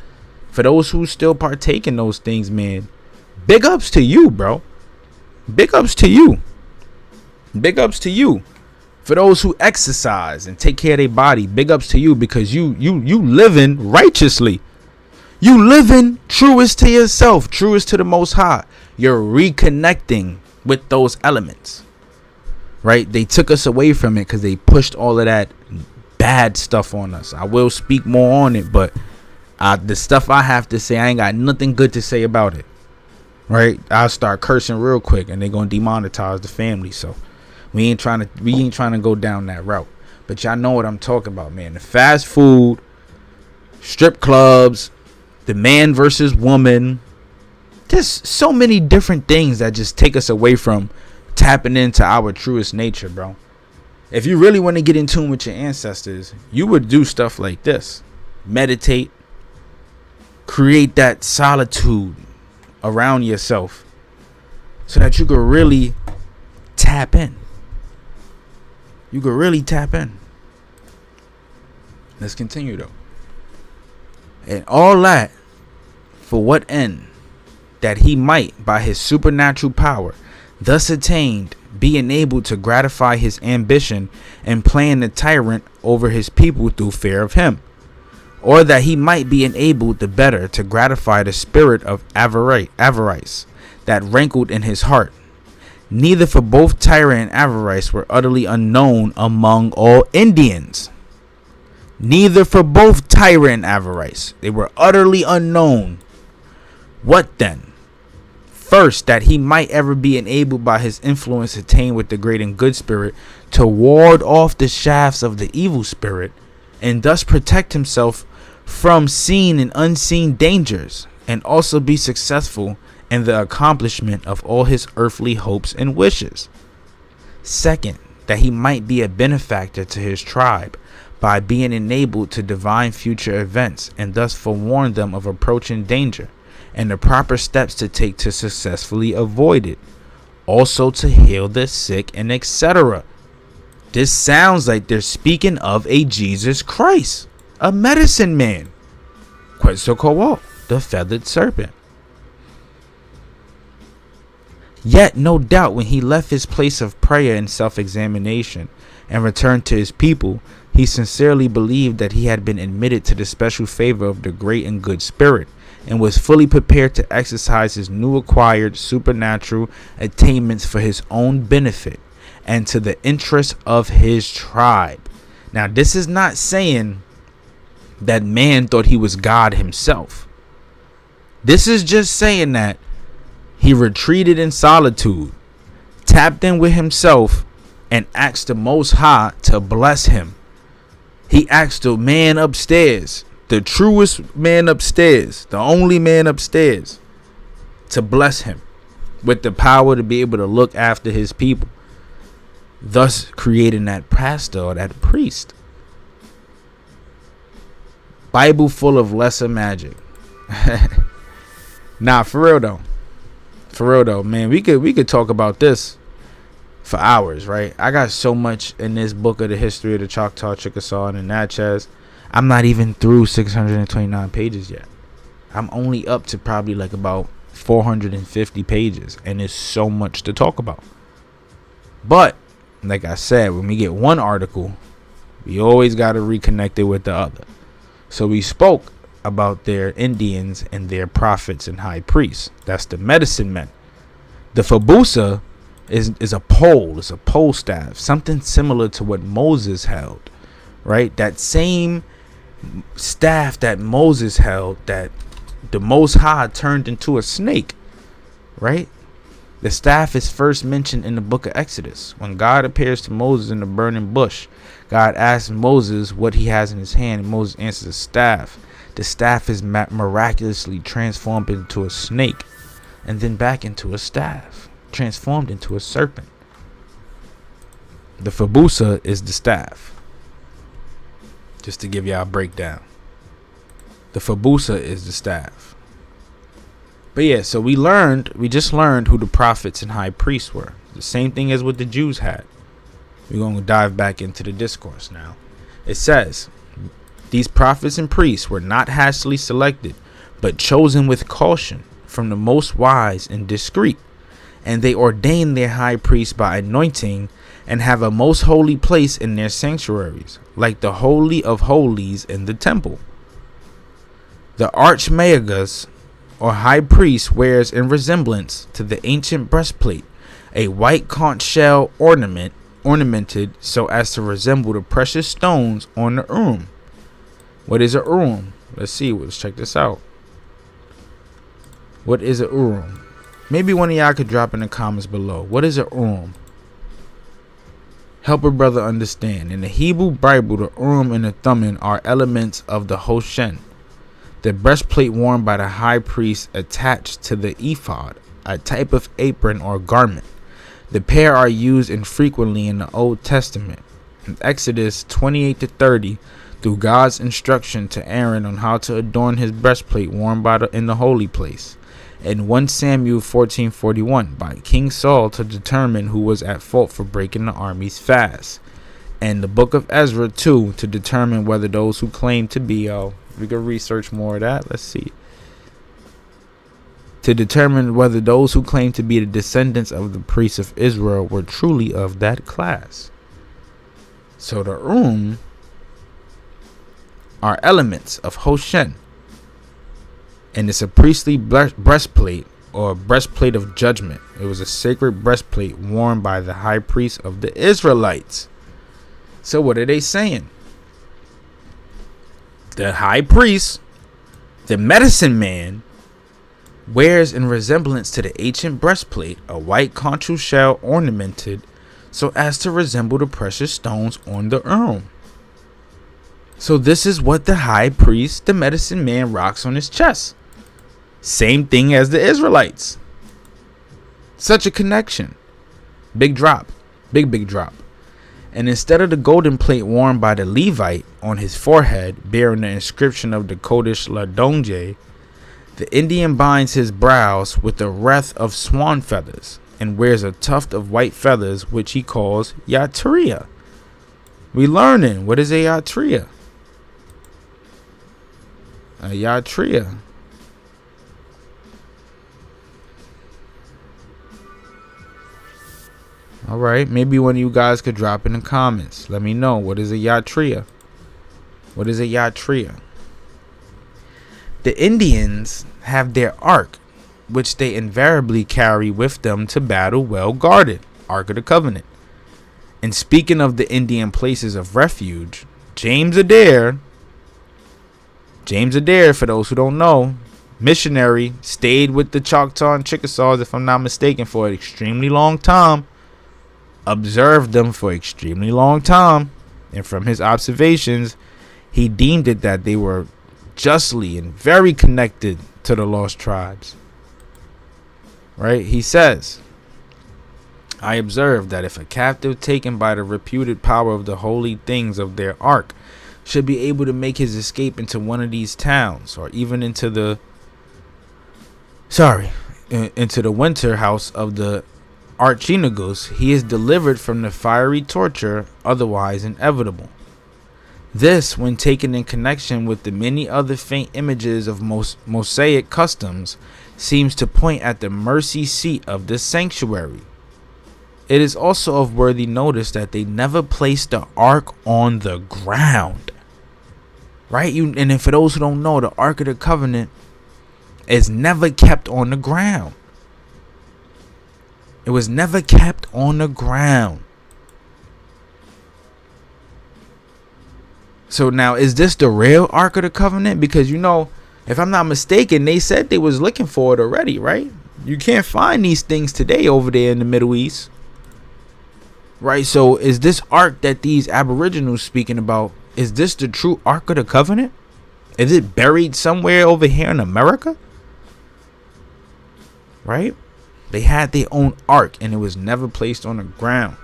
For those who still partake in those things, man, big ups to you, bro. Big ups to you. Big ups to you. For those who exercise and take care of their body, big ups to you, because you living righteously. You living truest to yourself, truest to the Most High. You're reconnecting with those elements, right? They took us away from it because they pushed all of that bad stuff on us. I will speak more on it, but the stuff I have to say, I ain't got nothing good to say about it, right? I'll start cursing real quick and they're gonna demonetize the family. So we ain't trying to go down that route. But y'all know what I'm talking about, man. The fast food, strip clubs, the man versus woman, just so many different things that just take us away from tapping into our truest nature, bro. If you really want to get in tune with your ancestors, you would do stuff like this. Meditate. Create that solitude around yourself so that you could really tap in. You could really tap in. Let's continue, though. And all that for what end? That he might, by his supernatural power, thus attained, be enabled to gratify his ambition and plan the tyrant over his people through fear of him. Or that he might be enabled the better to gratify the spirit of avarice that rankled in his heart. Neither for both tyrant and avarice were utterly unknown among all Indians. Neither for both tyrant and avarice. They were utterly unknown. What then? First, that he might ever be enabled by his influence attained with the great and good spirit to ward off the shafts of the evil spirit, and thus protect himself from seen and unseen dangers, and also be successful in the accomplishment of all his earthly hopes and wishes. Second, that he might be a benefactor to his tribe by being enabled to divine future events, and thus forewarn them of approaching danger and the proper steps to take to successfully avoid it. Also to heal the sick and etc. This sounds like they're speaking of a Jesus Christ, a medicine man. Quite so co-op. the feathered serpent. Yet, no doubt, when he left his place of prayer and self-examination and returned to his people, he sincerely believed that he had been admitted to the special favor of the great and good spirit, and was fully prepared to exercise his new acquired supernatural attainments for his own benefit and to the interest of his tribe. Now, this is not saying that man thought he was God himself. This is just saying that he retreated in solitude, tapped in with himself, and asked the Most High to bless him. He asked the man upstairs, the truest man upstairs, the only man upstairs, to bless him with the power to be able to look after his people, thus creating that pastor or that priest. Bible full of lesser magic. Nah, for real though, man, we could talk about this for hours, right? I got so much in this book of the history of the Choctaw, Chickasaw, and the Natchez. I'm not even through 629 pages yet. I'm only up to probably like about 450 pages, and there's so much to talk about. But like I said, when we get one article, we always got to reconnect it with the other. So we spoke about their Indians and their prophets and high priests. That's the medicine men. The Fabusa is a pole. It's a pole staff, something similar to what Moses held, right? That same staff that Moses held, that the Most High turned into a snake, right? The staff is first mentioned in the book of Exodus. When God appears to Moses in the burning bush, God asks Moses what he has in his hand, and Moses answers a staff. The staff is miraculously transformed into a snake, and then back into a staff, transformed into a serpent. The Fabusa is the staff. Just to give y'all a breakdown. The Fabusa is the staff. But yeah, so we just learned who the prophets and high priests were. The same thing as what the Jews had. We're going to dive back into the discourse now. It says, these prophets and priests were not hastily selected, but chosen with caution from the most wise and discreet. And they ordained their high priest by anointing, and have a most holy place in their sanctuaries, like the holy of holies in the temple. The archmagus, or high priest, wears in resemblance to the ancient breastplate a white conch shell ornamented so as to resemble the precious stones on the urim. What is a urim? Let's see. Let's check this out. What is a urim? Maybe one of y'all could drop in the comments below. What is a urim? Help a brother understand. In the Hebrew Bible, the urim and the thummim are elements of the hoshen, the breastplate worn by the high priest attached to the ephod, a type of apron or garment. The pair are used infrequently in the Old Testament. In Exodus 28-30, through God's instruction to Aaron on how to adorn his breastplate worn in the holy place. In 1 Samuel 14:41, by King Saul to determine who was at fault for breaking the army's fast. And the book of Ezra 2 to determine whether those who claim to be, we can research more of that. Let's see. To determine whether those who claim to be the descendants of the priests of Israel were truly of that class. So the are elements of Hoshen, and it's a priestly breastplate, or breastplate of judgment. It was a sacred breastplate worn by the high priest of the Israelites. So what are they saying? The high priest, the medicine man, wears in resemblance to the ancient breastplate a white conch shell ornamented so as to resemble the precious stones on the urim. So this is what the high priest, the medicine man, rocks on his chest. Same thing as the Israelites. Such a connection. Big drop. Big drop. And instead of the golden plate worn by the Levite on his forehead, bearing the inscription of the Kodesh Ladonje, the Indian binds his brows with a wreath of swan feathers and wears a tuft of white feathers, which he calls Yatria. We learning, what is a Yatria? A Yatria All right, maybe one of you guys could drop in the comments. Let me know, what is a Yatria? What is a Yatria? The Indians have their ark, which they invariably carry with them to battle well guarded. Ark of the Covenant. And speaking of the Indian places of refuge, James Adair, for those who don't know, missionary, stayed with the Choctaw and Chickasaws, if I'm not mistaken, for an extremely long time. Observed them for extremely long time. And from his observations, he deemed it that they were justly and very connected to the lost tribes. Right? He says, I observed that if a captive taken by the reputed power of the holy things of their ark should be able to make his escape into one of these towns, or even into the winter house of the Archinagus, he is delivered from the fiery torture otherwise inevitable. This, when taken in connection with the many other faint images of Mosaic customs, seems to point at the mercy seat of the sanctuary. It is also of worthy notice that they never placed the ark on the ground. Right? And then for those who don't know, the Ark of the Covenant is never kept on the ground. It was never kept on the ground. So now, is this the real Ark of the Covenant? Because, you know, if I'm not mistaken, they said they was looking for it already, right? You can't find these things today over there in the Middle East. Right? So is this ark that these Aboriginals speaking about, is this the true Ark of the Covenant? Is it buried somewhere over here in America? Right? They had their own ark and it was never placed on the ground.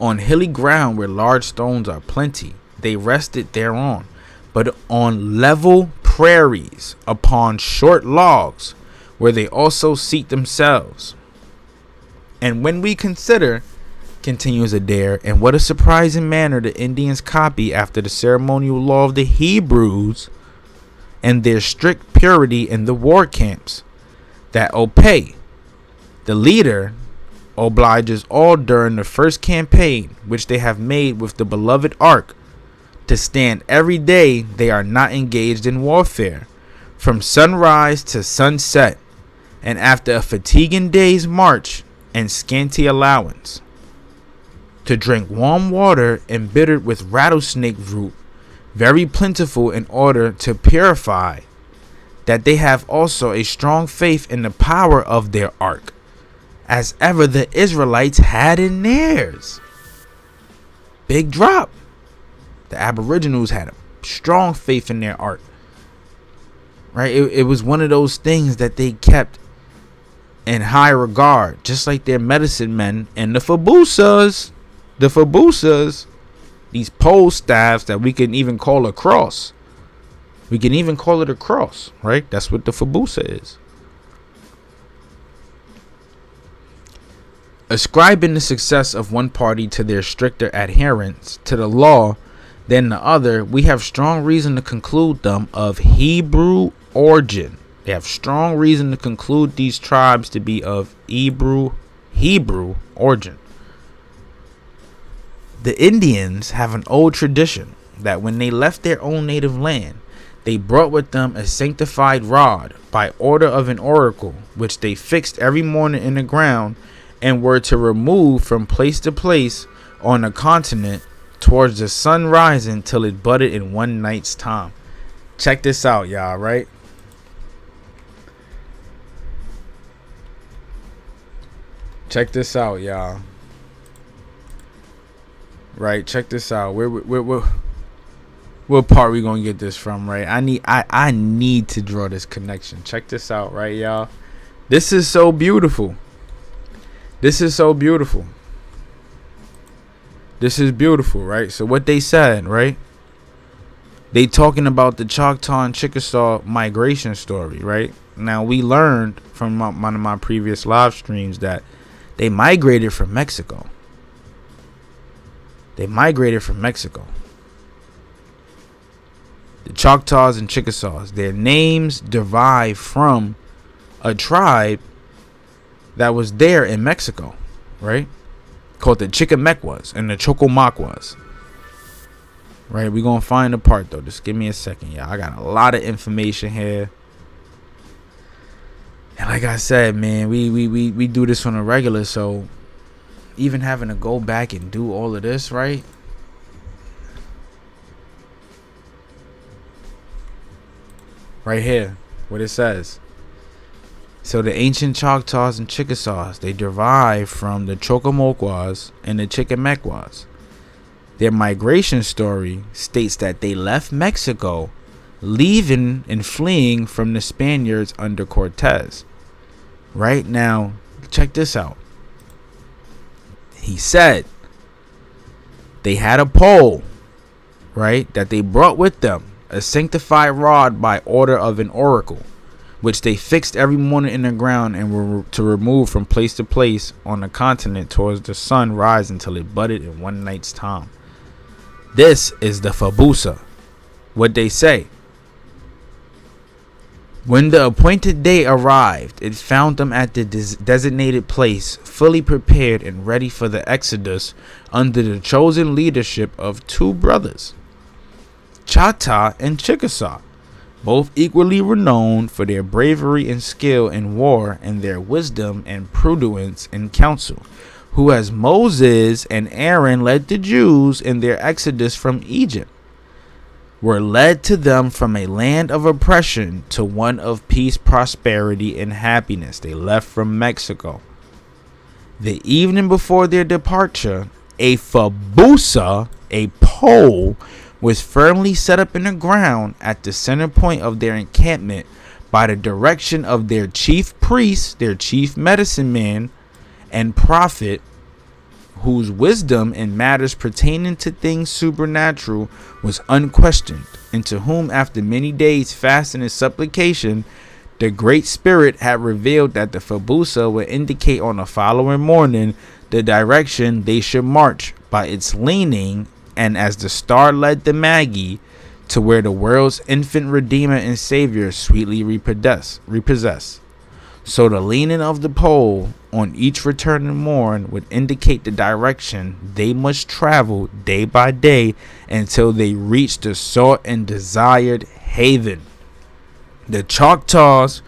On hilly ground where large stones are plenty, they rested thereon. But on level prairies, upon short logs, where they also seat themselves. And when we consider, continues Adair, and what a surprising manner the Indians copy after the ceremonial law of the Hebrews and their strict purity in the war camps, that Opay, the leader, obliges all during the first campaign which they have made with the beloved ark, to stand every day they are not engaged in warfare, from sunrise to sunset, and after a fatiguing day's march and scanty allowance, to drink warm water embittered with rattlesnake root, very plentiful, in order to purify, that they have also a strong faith in the power of their ark, as ever the Israelites had in theirs. Big drop. The Aboriginals had a strong faith in their ark. Right? It was one of those things that they kept in high regard, just like their medicine men and the Fabusas. The Fabusas, these pole staffs that we can even call a cross. We can even call it a cross, right? That's what the Fabusa is. Ascribing the success of one party to their stricter adherence to the law than the other, we have strong reason to conclude them of Hebrew origin. They have strong reason to conclude these tribes to be of Hebrew origin. The Indians have an old tradition that when they left their own native land, they brought with them a sanctified rod by order of an oracle, which they fixed every morning in the ground and were to remove from place to place on the continent towards the sun rising till it budded in one night's time. Check this out, y'all, right? Check this out, y'all. Right, check this out. What part we gonna get this from, right? I need to draw this connection. Check this out, right, y'all? This is so beautiful. This is so beautiful. This is beautiful, right? So what they said, right? They talking about the Choctaw and Chickasaw migration story, right? Now we learned from one of my previous live streams that they migrated from Mexico. They migrated from Mexico. The Choctaws and Chickasaws, their names derive from a tribe that was there in Mexico. right? Called the Chichimequas and the Chocomaquas. Right, we're gonna find the part though. Just give me a second, y'all. I got a lot of information here. And like I said, man, we do this on a regular, so even having to go back and do all of this, right? Right here, what it says. So the ancient Choctaws and Chickasaws, they derive from the Chocomoquas and the Chichimequas. Their migration story states that they left Mexico, leaving and fleeing from the Spaniards under Cortez. Right now, check this out. He said they had a pole, right, that they brought with them, a sanctified rod by order of an oracle, which they fixed every morning in the ground and were to remove from place to place on the continent towards the sun rise until it budded in one night's time. This is the Fabusa. What they say. When the appointed day arrived, it found them at the designated place, fully prepared and ready for the exodus under the chosen leadership of two brothers, Chata and Chickasaw, both equally renowned for their bravery and skill in war and their wisdom and prudence in counsel, who as Moses and Aaron led the Jews in their exodus from Egypt, were led to them from a land of oppression to one of peace, prosperity, and happiness. They left from Mexico. The evening before their departure, a Fabusa, a pole, was firmly set up in the ground at the center point of their encampment by the direction of their chief priest, their chief medicine man, and prophet, whose wisdom in matters pertaining to things supernatural was unquestioned, and to whom after many days fasting and supplication, the Great Spirit had revealed that the Fabusa would indicate on the following morning the direction they should march by its leaning, and as the star led the Magi to where the world's infant Redeemer and Savior sweetly repossess. So the leaning of the pole on each returning morn would indicate the direction they must travel day by day until they reach the sought and desired haven. The Choctaws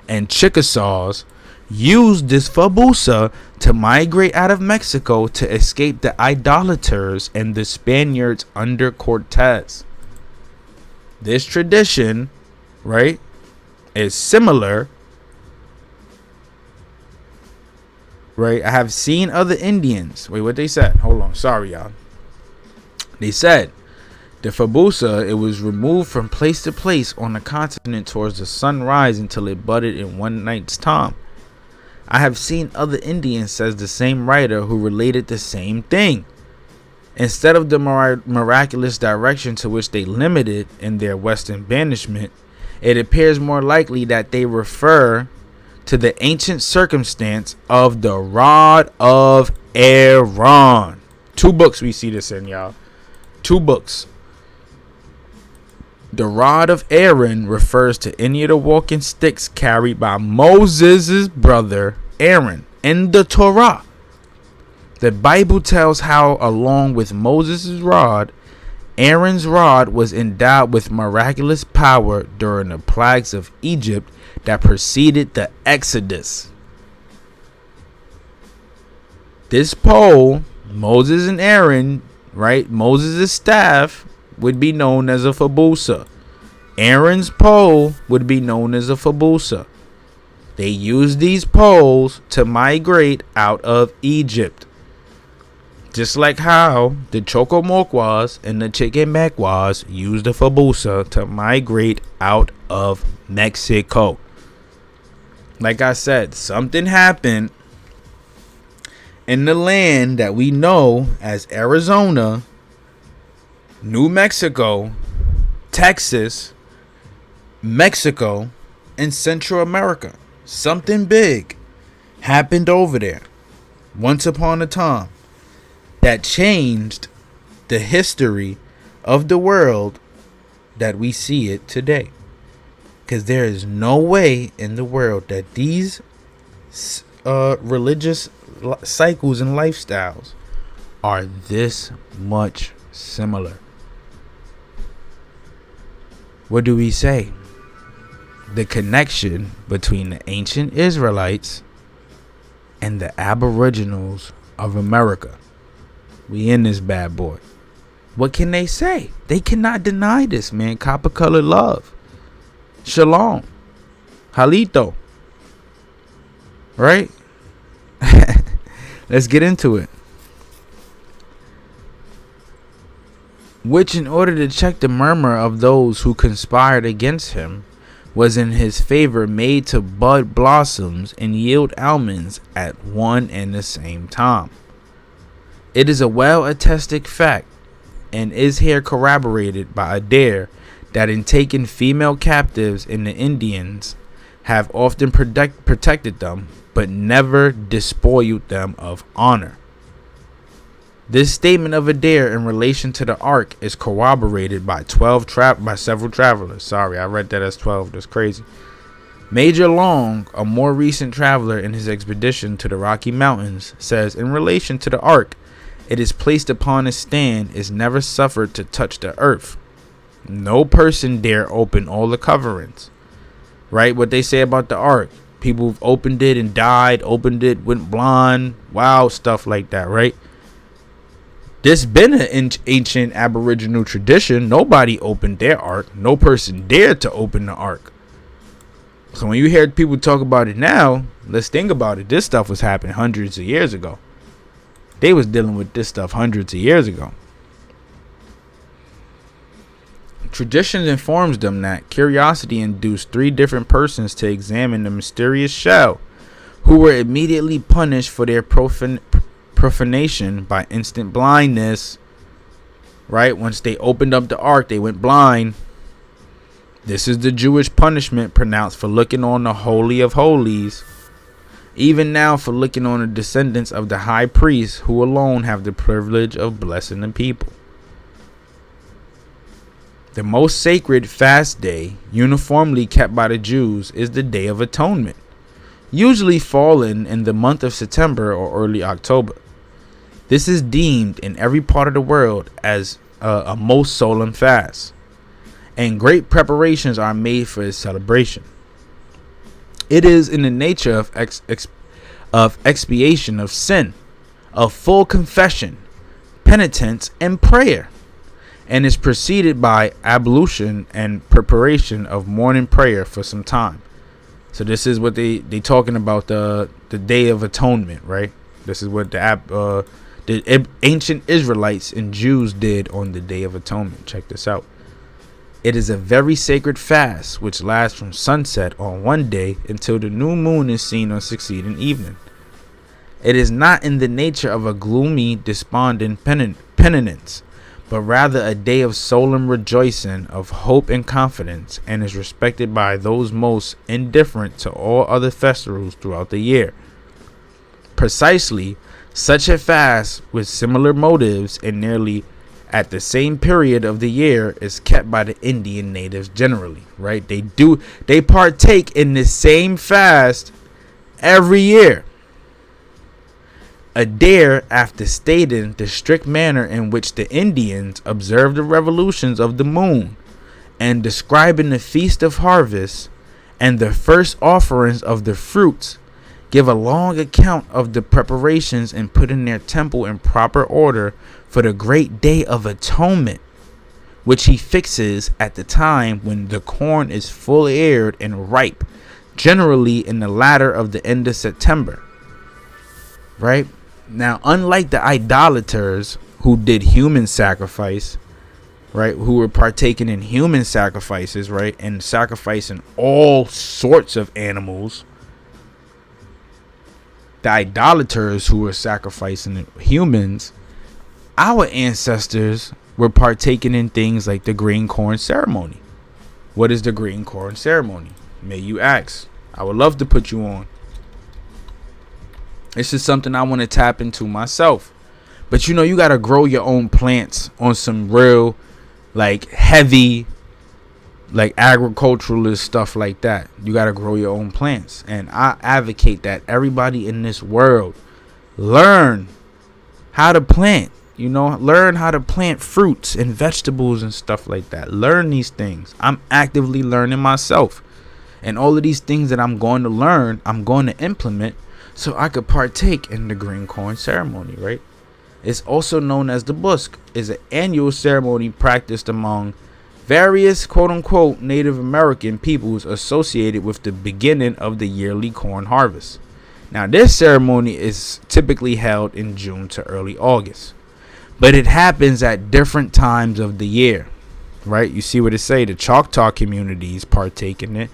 and Chickasaws used this Fabusa to migrate out of Mexico to escape the idolaters and the Spaniards under Cortez. This tradition, right, is similar. Right, I have seen other Indians. Wait, what they said? Hold on, sorry, y'all. They said the Fabusa, it was removed from place to place on the continent towards the sunrise until it budded in one night's time. I have seen other Indians, says the same writer, who related the same thing. Instead of the miraculous direction to which they limited in their western banishment, it appears more likely that they refer to the ancient circumstance of the rod of Aaron. 2 books we see this in, y'all. 2 books. The rod of Aaron refers to any of the walking sticks carried by Moses' brother Aaron in the Torah. The Bible tells how, along with Moses' rod, Aaron's rod was endowed with miraculous power during the plagues of Egypt that preceded the Exodus. This pole, Moses and Aaron, right? Moses' staff would be known as a Fabusa. Aaron's pole would be known as a Fabusa. They used these poles to migrate out of Egypt. Just like how the Chocomoquas and the Chichimequas used the Fabusa to migrate out of Mexico. Like I said, something happened in the land that we know as Arizona, New Mexico, Texas, Mexico, and Central America. Something big happened over there once upon a time that changed the history of the world that we see it today. Because there is no way in the world that these religious cycles and lifestyles are this much similar. What do we say? The connection between the ancient Israelites and the Aboriginals of America. We in this bad boy. What can they say? They cannot deny this, man. Copper colored love. Shalom. Halito. Right? Let's get into it. Which, in order to check the murmur of those who conspired against him, was in his favor made to bud blossoms and yield almonds at one and the same time. It is a well-attested fact, and is here corroborated by Adair, that in taking female captives in the Indians have often protected them, but never despoiled them of honor. This statement of Adair in relation to the Ark is corroborated by several travelers. Sorry, I read that as 12. That's crazy. Major Long, a more recent traveler in his expedition to the Rocky Mountains, says in relation to the Ark, it is placed upon a stand, is never suffered to touch the earth. No person dare open all the coverings. Right? What they say about the Ark. People who've opened it and died, opened it, went blind, wild stuff like that, right? This been an ancient Aboriginal tradition. Nobody opened their Ark. No person dared to open the Ark. So when you hear people talk about it now, let's think about it. This stuff was happening hundreds of years ago. They was dealing with this stuff hundreds of years ago. Tradition informs them that curiosity induced 3 different persons to examine the mysterious shell, who were immediately punished for their profanation by instant blindness. Right? Once they opened up the Ark, they went blind. This is the Jewish punishment pronounced for looking on the Holy of Holies. Even now, for looking on the descendants of the high priests, who alone have the privilege of blessing the people. The most sacred fast day uniformly kept by the Jews is the Day of Atonement, usually falling in the month of September or early October. This is deemed in every part of the world as a most solemn fast, and great preparations are made for its celebration. It is in the nature of expiation of sin, of full confession, penitence, and prayer, and is preceded by ablution and preparation of morning prayer for some time. So this is what they talking about, the Day of Atonement, right? This is what the ancient Israelites and Jews did on the Day of Atonement. Check this out. It is a very sacred fast which lasts from sunset on one day until the new moon is seen on succeeding evening. It is not in the nature of a gloomy, despondent penitence, but rather a day of solemn rejoicing, of hope and confidence, and is respected by those most indifferent to all other festivals throughout the year. Precisely, such a fast with similar motives and nearly at the same period of the year is kept by the Indian natives generally, right? They partake in the same fast every year. Adair, after stating the strict manner in which the Indians observe the revolutions of the moon, and describing the feast of harvest and the first offerings of the fruits, give a long account of the preparations and putting their temple in proper order for the great Day of Atonement, which he fixes at the time when the corn is full eared and ripe, generally in the latter of the end of September. Right? Now, unlike the idolaters who did human sacrifice, right, who were partaking in human sacrifices, right, and sacrificing all sorts of animals, the idolaters who were sacrificing humans, our ancestors were partaking in things like the green corn ceremony. What is the green corn ceremony? May you ask. I would love to put you on. This is something I want to tap into myself. But you know, you got to grow your own plants on some real, like, heavy, like, agriculturalist stuff like that. You got to grow your own plants. And I advocate that everybody in this world learn how to plant. Learn how to plant fruits and vegetables and stuff like that. Learn these things. I'm actively learning myself. And all of these things that I'm going to learn, I'm going to implement so I could partake in the green corn ceremony, right? It's also known as the busk. It's an annual ceremony practiced among various quote-unquote Native American peoples associated with the beginning of the yearly corn harvest. Now, this ceremony is typically held in June to early August, but it happens at different times of the year, right? You see what it say? The Choctaw communities partake in it.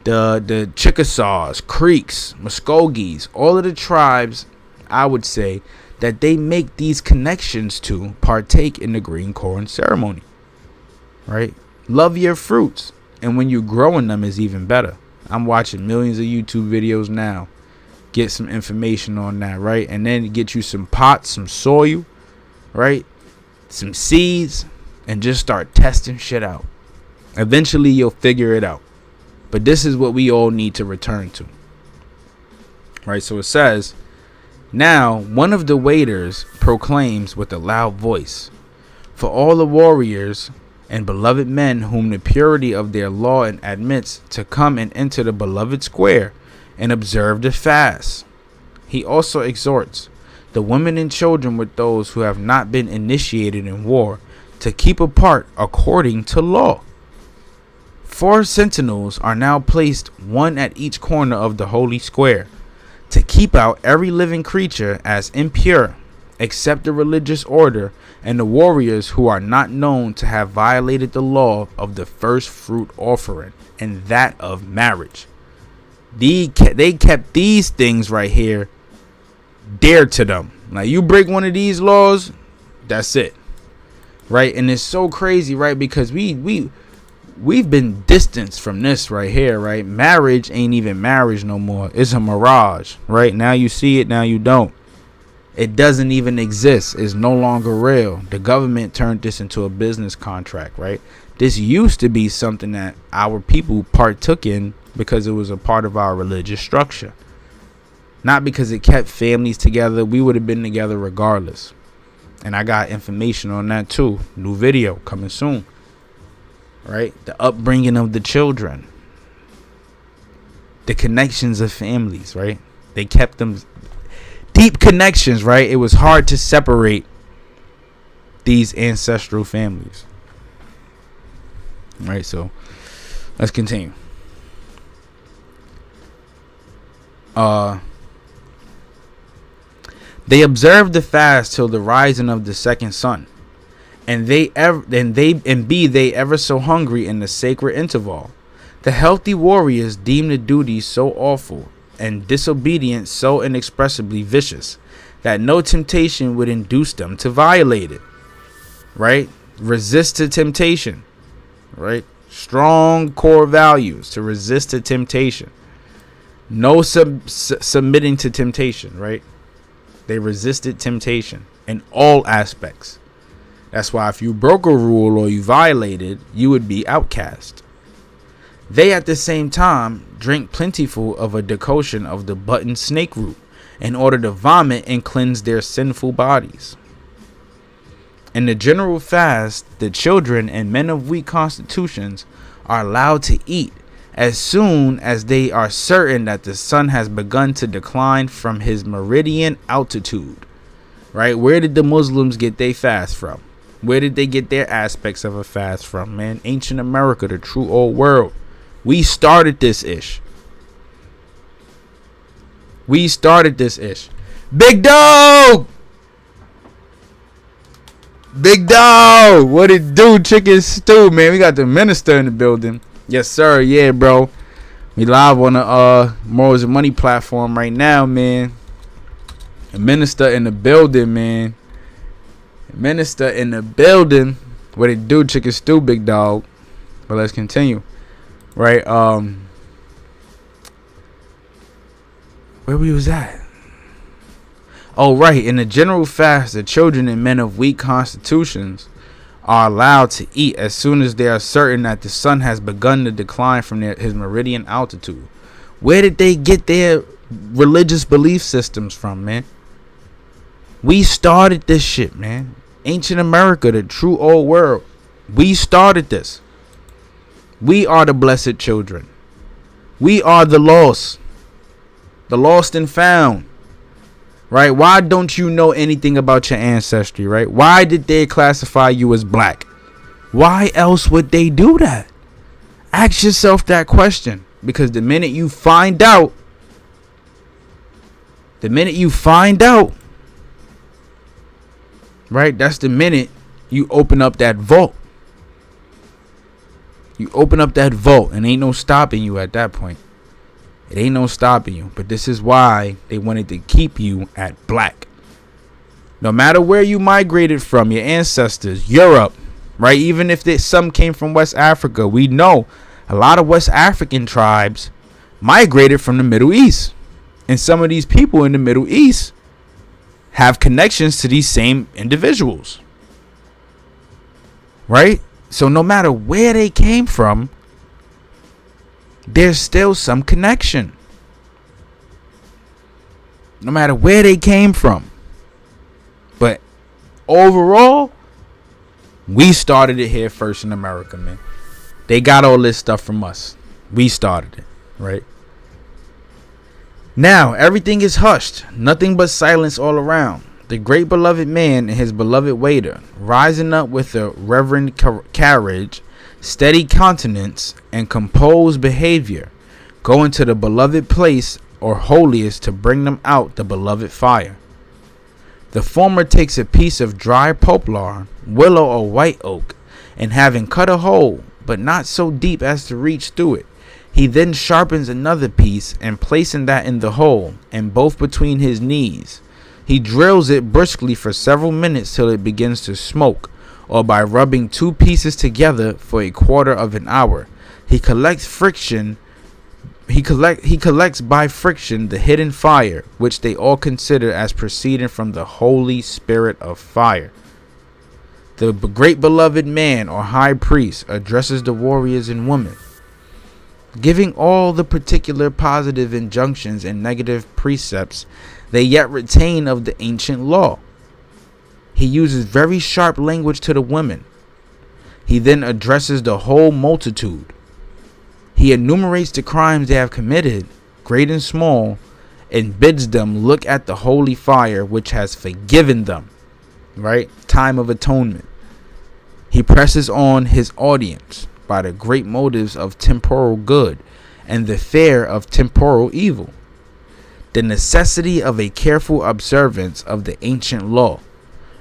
The Chickasaws, Creeks, Muskogees, all of the tribes, I would say, that they make these connections to partake in the green corn ceremony, right? Love your fruits, and when you're growing them is even better. I'm watching millions of YouTube videos now. Get some information on that, right? And then get you some pots, some soil, right? Some seeds, and just start testing shit out. Eventually you'll figure it out. But this is what we all need to return to, right? So it says, now one of the waiters proclaims with a loud voice, for all the warriors and beloved men whom the purity of their law admits to come and enter the beloved square and observe the fast. He also exhorts the women and children with those who have not been initiated in war to keep apart according to law. 4 sentinels are now placed, one at each corner of the holy square, to keep out every living creature as impure, except the religious order and the warriors who are not known to have violated the law of the first fruit offering and that of marriage. They kept these things right here dear to them. Like, you break one of these laws, that's it, right? And it's so crazy, right? Because we've been distanced from this right here, right? Marriage ain't even marriage no more. It's a mirage, right? Now you see it, now you don't. It doesn't even exist. It's no longer real. The government turned this into a business contract, right? This used to be something that our people partook in because it was a part of our religious structure. Not because it kept families together. We would have been together regardless. And I got information on that too. New video coming soon. Right? The upbringing of the children. The connections of families, right? They kept them deep connections, right? It was hard to separate these ancestral families. Right? So let's continue. They observed the fast till the rising of the second sun, and be they ever so hungry in the sacred interval. The healthy warriors deemed the duty so awful and disobedience so inexpressibly vicious that no temptation would induce them to violate it. Right? Resist to temptation. Right? Strong core values to resist to temptation. No submitting to temptation, right? They resisted temptation in all aspects. That's why if you broke a rule or you violated, you would be outcast. They at the same time drank plentiful of a decoction of the button snake root in order to vomit and cleanse their sinful bodies. In the general fast, the children and men of weak constitutions are allowed to eat as soon as they are certain that the sun has begun to decline from his meridian altitude. Right? Where did the Muslims get their fast from? Where did they get their aspects of a fast from, man? Ancient America, the true old world. We started this ish. Big dog! Big dog! What it do, chicken stew, man? We got the minister in the building. Yes, sir. Yeah, bro. We live on the Morals and Money platform right now, man. A minister in the building, man. A minister in the building. What it do, chicken stew, big dog. But let's continue. Right. Where we was at? Oh, right. In the general fast, the children and men of weak constitutions are allowed to eat as soon as they are certain that the sun has begun to decline from his meridian altitude. Where did they get their religious belief systems from, man? We started this shit, man. Ancient America, the true old world. We started this. We are the blessed children. We are the lost and found. Right? Why don't you know anything about your ancestry, right? Why did they classify you as black? Why else would they do that? Ask yourself that question. Because the minute you find out, right, that's the minute you open up that vault. You open up that vault and ain't no stopping you at that point. It ain't no stopping you. But this is why they wanted to keep you at black. No matter where you migrated from, your ancestors, Europe, right? Even if some came from West Africa, we know a lot of West African tribes migrated from the Middle East. And some of these people in the Middle East have connections to these same individuals. Right? So no matter where they came from, there's still some connection. No matter where they came from. But overall, we started it here first in America, man. They got all this stuff from us. We started it, right? Now, everything is hushed. Nothing but silence all around. The great beloved man and his beloved waiter, rising up with a reverent carriage, steady countenance, and composed behavior, go into the beloved place or holiest to bring them out the beloved fire. The former takes a piece of dry poplar, willow or white oak, and having cut a hole, but not so deep as to reach through it, he then sharpens another piece and placing that in the hole, and both between his knees, he drills it briskly for several minutes till it begins to smoke, or by rubbing two pieces together for a quarter of an hour, he collects by friction the hidden fire, which they all consider as proceeding from the Holy Spirit of fire. The great beloved man or high priest addresses the warriors and women, giving all the particular positive injunctions and negative precepts they yet retain of the ancient law. He uses very sharp language to the women. He then addresses the whole multitude. He enumerates the crimes they have committed, great and small, and bids them look at the holy fire which has forgiven them. Right? Time of atonement. He presses on his audience by the great motives of temporal good and the fear of temporal evil, the necessity of a careful observance of the ancient law,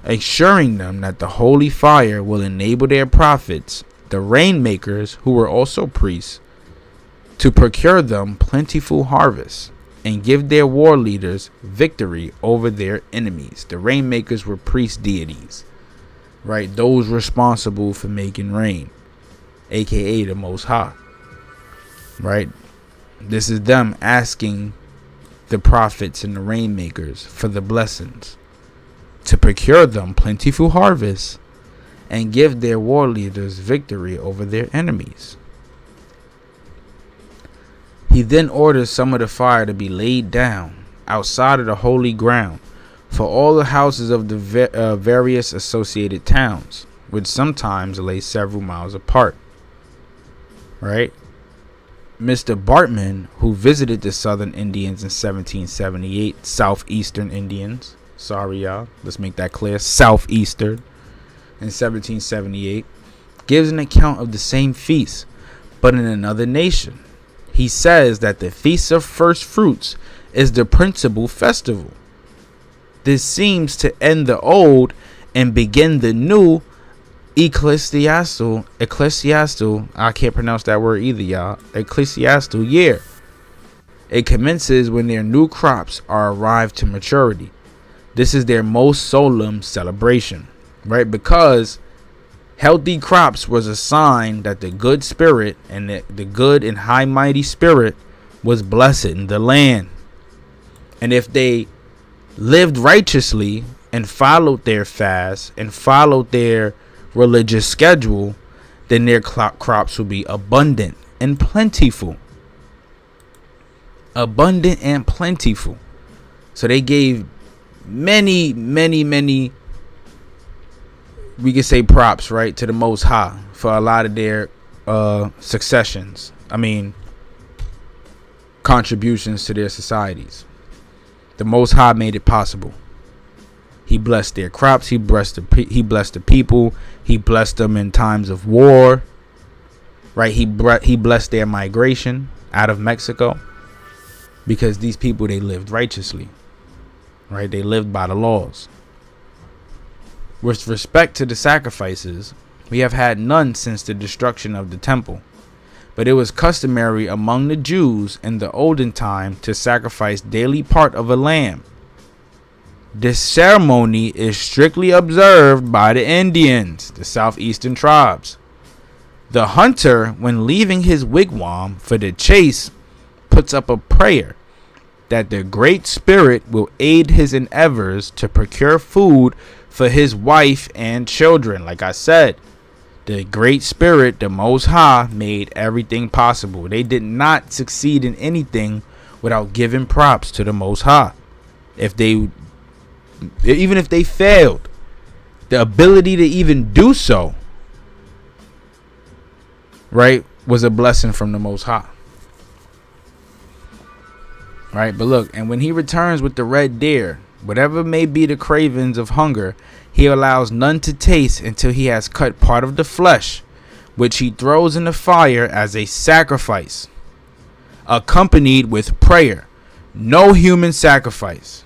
assuring them that the holy fire will enable their prophets, the rainmakers who were also priests, to procure them plentiful harvests and give their war leaders victory over their enemies. The rainmakers were priest deities, right? Those responsible for making rain, aka the Most High, right? This is them asking the prophets and the rainmakers for the blessings to procure them plentiful harvests and give their war leaders victory over their enemies. He then orders some of the fire to be laid down outside of the holy ground for all the houses of the various associated towns, which sometimes lay several miles apart. Right? Mr. Bartman, who visited the Southern Indians in 1778, Southeastern Indians, sorry y'all, let's make that clear, Southeastern, in 1778, gives an account of the same feast, but in another nation. He says that the Feast of First Fruits is the principal festival. This seems to end the old and begin the new ecclesiastical, I can't pronounce that word either, y'all, ecclesiastical year. It commences when their new crops are arrived to maturity. This is their most solemn celebration, right? Because healthy crops was a sign that the good spirit and the good and high mighty spirit was blessed in the land. And if they lived righteously and followed their fast and followed their religious schedule, then their crops will be abundant and plentiful. Abundant and plentiful. So they gave many, we could say props, right, to the Most High for a lot of their contributions to their societies. The Most High made it possible. He blessed their crops. He blessed the people. He blessed them in times of war. Right? He blessed their migration out of Mexico, because these people, they lived righteously. Right? They lived by the laws. With respect to the sacrifices, we have had none since the destruction of the temple. But it was customary among the Jews in the olden time to sacrifice daily part of a lamb. This ceremony is strictly observed by the Indians, the southeastern tribes. The hunter, when leaving his wigwam for the chase, puts up a prayer that the Great Spirit will aid his endeavors to procure food for his wife and children. Like I said, the Great Spirit, the Most High, made everything possible. They did not succeed in anything without giving props to the Most High. Even if they failed, the ability to even do so, right, was a blessing from the Most High. Right, but look, and when he returns with the red deer, whatever may be the cravings of hunger, he allows none to taste until he has cut part of the flesh, which he throws in the fire as a sacrifice, accompanied with prayer. No human sacrifice.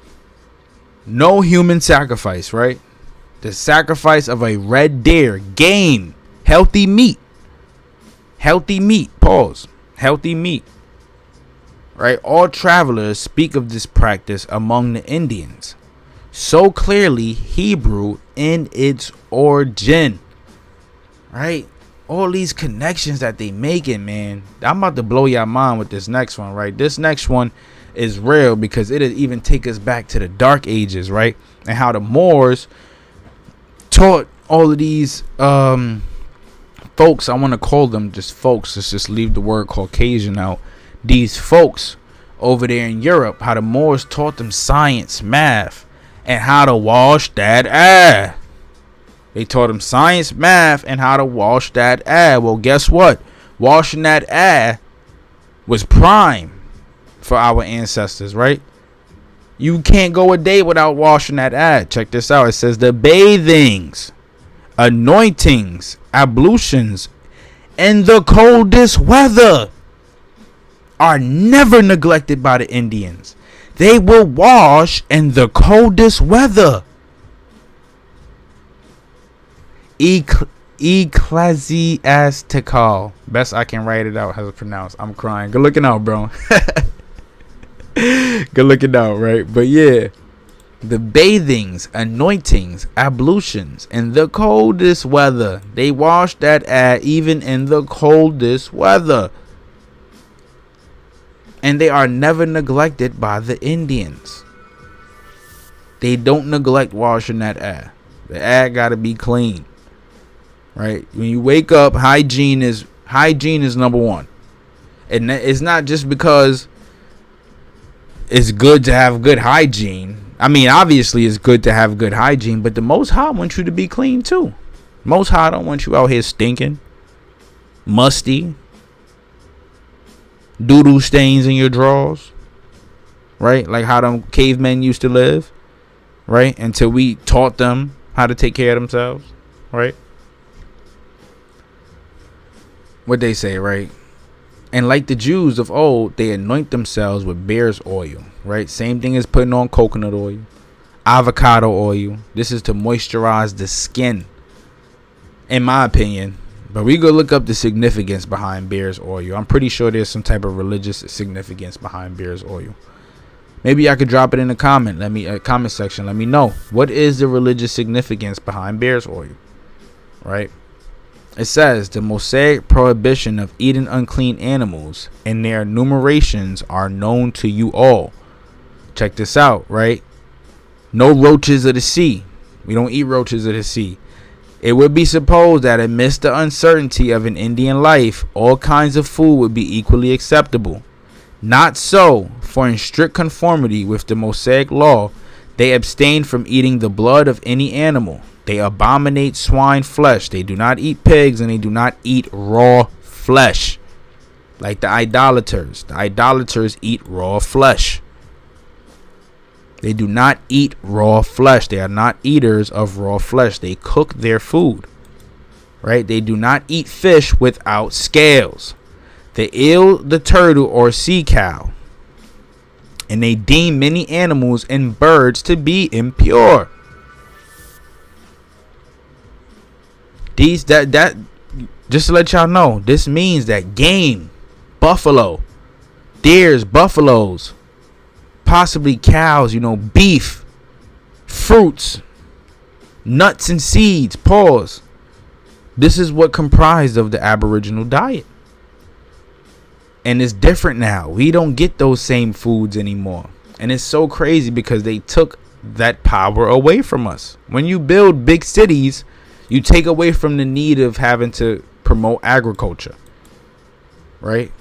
No human sacrifice, right? The sacrifice of a red deer, game, healthy meat. Healthy meat, pause. Healthy meat. Right? All travelers speak of this practice among the Indians, so clearly Hebrew in its origin. Right? All these connections that they making, man. I'm about to blow your mind with this next one, right? This next one is real because it'll even take us back to the Dark Ages, right? And how the Moors taught all of these folks, I want to call them just folks, let's just leave the word Caucasian out. These folks over there in Europe, how the Moors taught them science, math, and how to wash that ass. They taught them science, math, and how to wash that ass. Well, guess what? Washing that ass was prime for our ancestors, right? You can't go a day without washing that ass. Check this out. It says the bathings, anointings, ablutions, in the coldest weather are never neglected by the Indians. They will wash in the coldest weather. Ecclesiastical. Best I can write it out how it's pronounced. I'm crying. Good looking out, bro. Good looking out, right? But yeah, the bathings, anointings, ablutions in the coldest weather. They wash that ass even in the coldest weather. And they are never neglected by the Indians. They don't neglect washing that ass. The ass gotta be clean. Right? When you wake up, hygiene is number one. And it's not just because it's good to have good hygiene. I mean, obviously it's good to have good hygiene, but the Most High wants you to be clean too. Most High don't want you out here stinking, musty, doo-doo stains in your drawers, right? Like how them cavemen used to live, right? Until we taught them how to take care of themselves, right? What they say, right? And like the Jews of old, they anoint themselves with bear's oil, right? Same thing as putting on coconut oil, avocado oil. This is to moisturize the skin, in my opinion. But we go look up the significance behind bear's oil. I'm pretty sure there's some type of religious significance behind bear's oil. Maybe I could drop it in the comment section. Let me know. What is the religious significance behind bear's oil? Right? It says the Mosaic prohibition of eating unclean animals and their enumerations are known to you all. Check this out, right? No roaches of the sea. We don't eat roaches of the sea. It would be supposed that amidst the uncertainty of an Indian life, all kinds of food would be equally acceptable. Not so, for in strict conformity with the Mosaic law, They abstain from eating the blood of any animal. They abominate swine flesh. They do not eat pigs, and they do not eat raw flesh. Like the idolaters. The idolaters eat raw flesh. They do not eat raw flesh. They are not eaters of raw flesh. They cook their food. Right? They do not eat fish without scales. The eel, the turtle, or sea cow. And they deem many animals and birds to be impure. Just to let y'all know, this means that game, buffalo, deers, buffaloes, possibly cows, beef, fruits, nuts and seeds, pause. This is what comprised of the Aboriginal diet. And it's different now. We don't get those same foods anymore. And it's so crazy because they took that power away from us. When you build big cities, you take away from the need of having to promote agriculture. Right?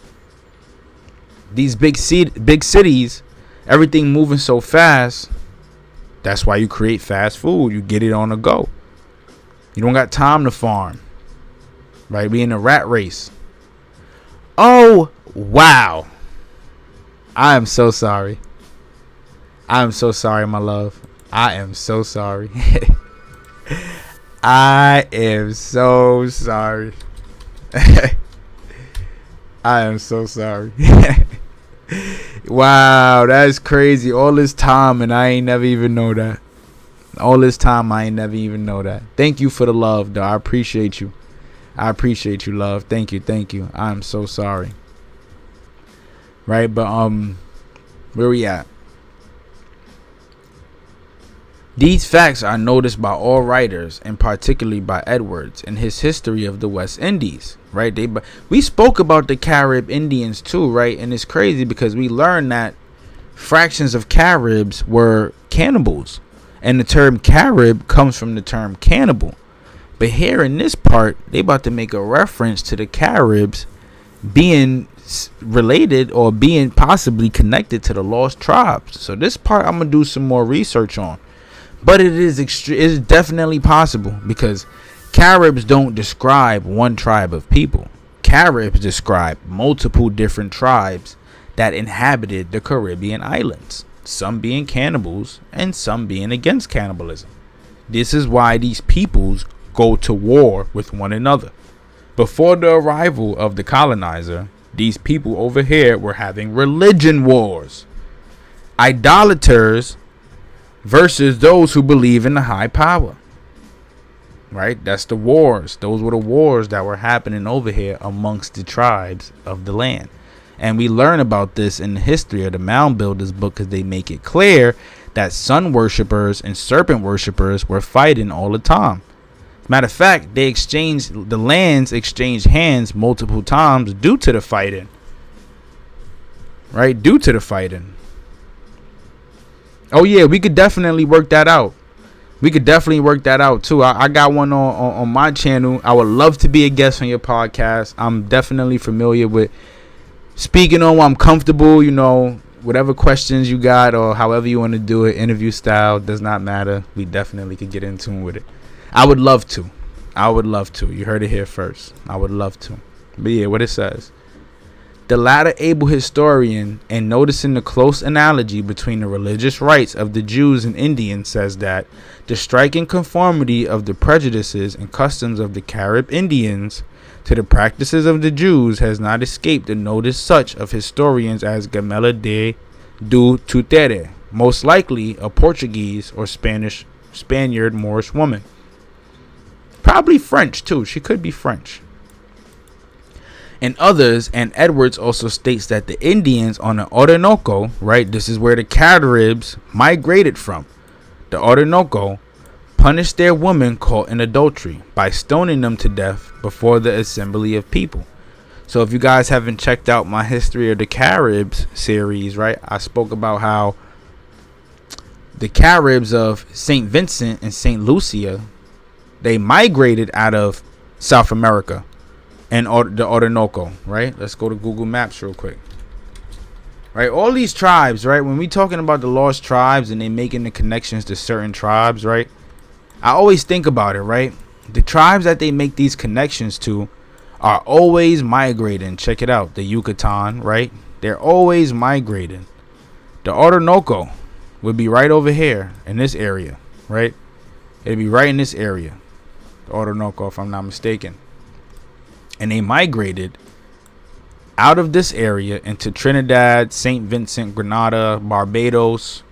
These big cities, everything moving so fast. That's why you create fast food. You get it on the go. You don't got time to farm. Right? We in a rat race. Oh, wow. I am so sorry. I am so sorry, my love. I am so sorry. I am so sorry. I am so sorry. Wow, that's crazy. All this time and I ain't never even know that. All this time I ain't never even know that. Thank you for the love, though. I appreciate you. I appreciate you, love. Thank you. I'm so sorry. Right, but where we at? These facts are noticed by all writers, and particularly by Edwards in his history of the West Indies. Right, we spoke about the Carib Indians too, right? And it's crazy because we learned that fractions of Caribs were cannibals, and the term Carib comes from the term cannibal. But here in this part, they about to make a reference to the Caribs being related or being possibly connected to the lost tribes. So this part I'm gonna do some more research on. But it is definitely possible because Caribs don't describe one tribe of people. Caribs describe multiple different tribes that inhabited the Caribbean islands, some being cannibals and some being against cannibalism. This is why these peoples go to war with one another. Before the arrival of the colonizer, these people over here were having religion wars. Idolaters versus those who believe in the high power. Right? That's the wars. Those were the wars that were happening over here amongst the tribes of the land. And we learn about this in the history of the Mound Builders book because they make it clear that sun worshippers and serpent worshippers were fighting all the time. Matter of fact, the lands exchanged hands multiple times due to the fighting. Right? Due to the fighting. Oh yeah, we could definitely work that out. Too. I got one on my channel. I would love to be a guest on your podcast. I'm definitely familiar with speaking on what I'm comfortable, whatever questions you got or however you want to do it, interview style, does not matter. We definitely could get in tune with it. I would love to. You heard it here first. I would love to. But yeah, what it says. The latter able historian, and noticing the close analogy between the religious rites of the Jews and Indians, says that the striking conformity of the prejudices and customs of the Carib Indians to the practices of the Jews has not escaped the notice such of historians as Gamela de du Tutere, most likely a Portuguese or Spaniard Moorish woman. Probably French too. She could be French. And others, and Edwards also states that the Indians on the Orinoco, right, this is where the Caribs migrated from, the Orinoco, punished their women caught in adultery by stoning them to death before the assembly of people. So if you guys haven't checked out my History of the Caribs series, right, I spoke about how the Caribs of St. Vincent and St. Lucia, they migrated out of South America and the Orinoco, right? Let's go to Google Maps real quick. right? All these tribes, right? When we talking about the lost tribes and they making the connections to certain tribes, right? I always think about it, right? The tribes that they make these connections to are always migrating. Check it out. The Yucatan, right? They're always migrating. The Orinoco would be right over here in this area, right? It'd be right in this area. The Orinoco, if I'm not mistaken. And they migrated out of this area into Trinidad, St. Vincent, Grenada, Barbados,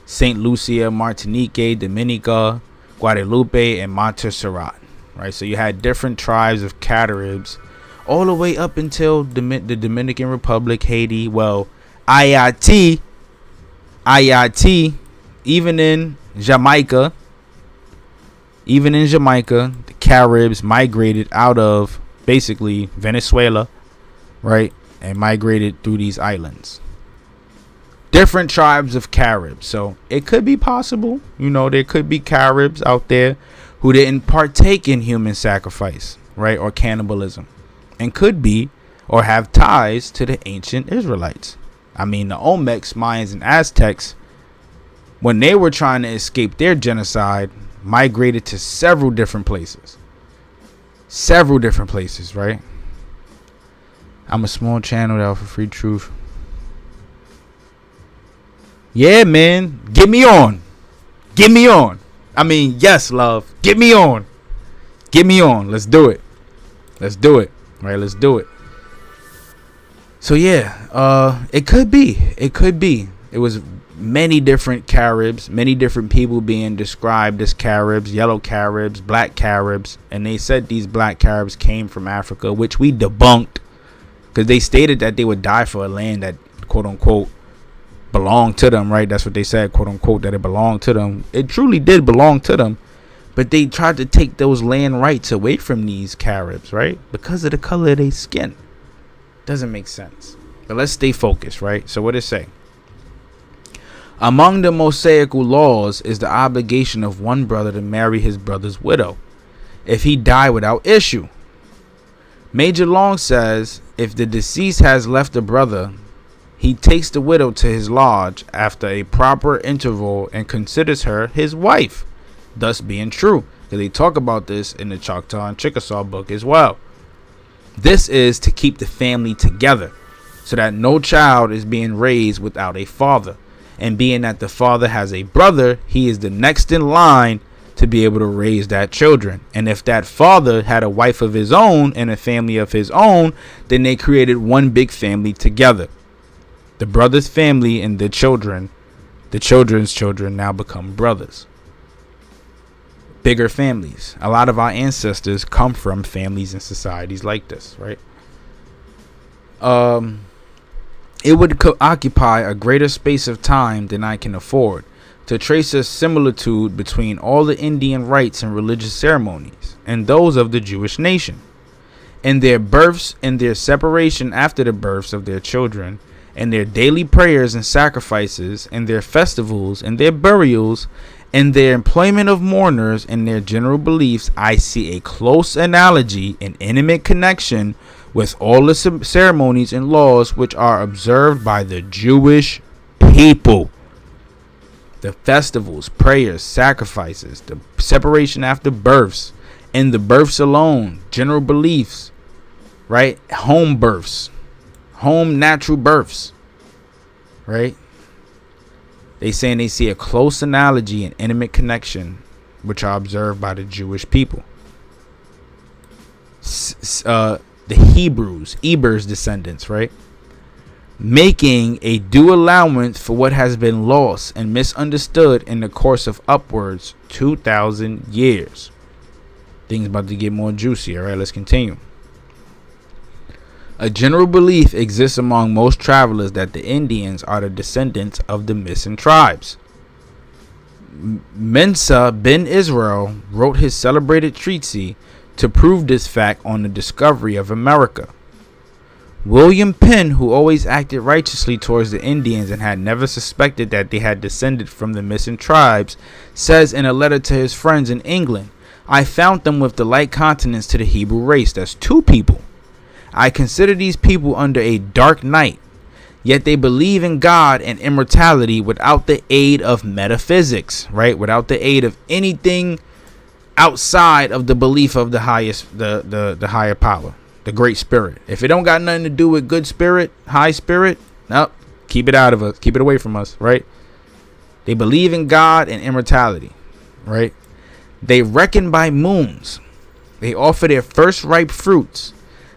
St. Lucia, Martinique, Dominica, Guadeloupe, and Montserrat, right? So you had different tribes of Caribs all the way up until the Dominican Republic, Haiti, well, Haiti, even in Jamaica, the Caribs migrated out of basically Venezuela, right, and migrated through these islands. Different tribes of Caribs. So it could be possible, there could be Caribs out there who didn't partake in human sacrifice, right, or cannibalism, and could be or have ties to the ancient Israelites. I mean, the Olmecs, Mayans, and Aztecs, when they were trying to escape their genocide, migrated to several different places, right? I'm a small channel that for free truth. Yeah, man, get me on. I mean, yes, love, get me on. Let's do it. Right, let's do it. So yeah, it could be. It was many different Caribs, many different people being described as Caribs, yellow Caribs, black Caribs, and they said these black Caribs came from Africa, which we debunked because they stated that they would die for a land that, quote unquote, belonged to them, right? That's what they said, quote unquote, that it belonged to them. It truly did belong to them, but they tried to take those land rights away from these Caribs, right? Because of the color of their skin. Doesn't make sense. But let's stay focused, right? So what it say? Among the Mosaical laws is the obligation of one brother to marry his brother's widow if he die without issue. Major Long says if the deceased has left a brother, he takes the widow to his lodge after a proper interval and considers her his wife, thus being true. Because they talk about this in the Choctaw and Chickasaw book as well. This is to keep the family together so that no child is being raised without a father. And being that the father has a brother, he is the next in line to be able to raise that children. And if that father had a wife of his own and a family of his own, then they created one big family together. The brother's family and the children's children now become brothers. Bigger families. A lot of our ancestors come from families and societies like this, right? It would occupy a greater space of time than I can afford to trace a similitude between all the Indian rites and religious ceremonies and those of the Jewish nation, in their births and their separation after the births of their children, and their daily prayers and sacrifices, and their festivals and their burials, and their employment of mourners, and their general beliefs. I see a close analogy and intimate connection with all the ceremonies and laws which are observed by the Jewish people. The festivals, prayers, sacrifices, the separation after births, and the births alone, general beliefs, right? Home births, home natural births, right? They saying they see a close analogy and intimate connection which are observed by the Jewish people. The Hebrews, Eber's descendants, right? Making a due allowance for what has been lost and misunderstood in the course of upwards 2,000 years. Things about to get more juicy. All right, let's continue. A general belief exists among most travelers that the Indians are the descendants of the missing tribes. Mensa ben Israel wrote his celebrated treatise to prove this fact on the discovery of America. William Penn, who always acted righteously towards the Indians and had never suspected that they had descended from the missing tribes, says in a letter to his friends in England, I found them with the like continence to the Hebrew race. That's two people. I consider these people under a dark night, Yet they believe in God and immortality without the aid of metaphysics, right? Without the aid of anything outside of the belief of the highest, the higher power, the great spirit. If it don't got nothing to do with good spirit, high spirit, nope, keep it out of us, keep it away from us, right? They believe in God and immortality, right? They reckon by moons. They offer their first ripe fruits.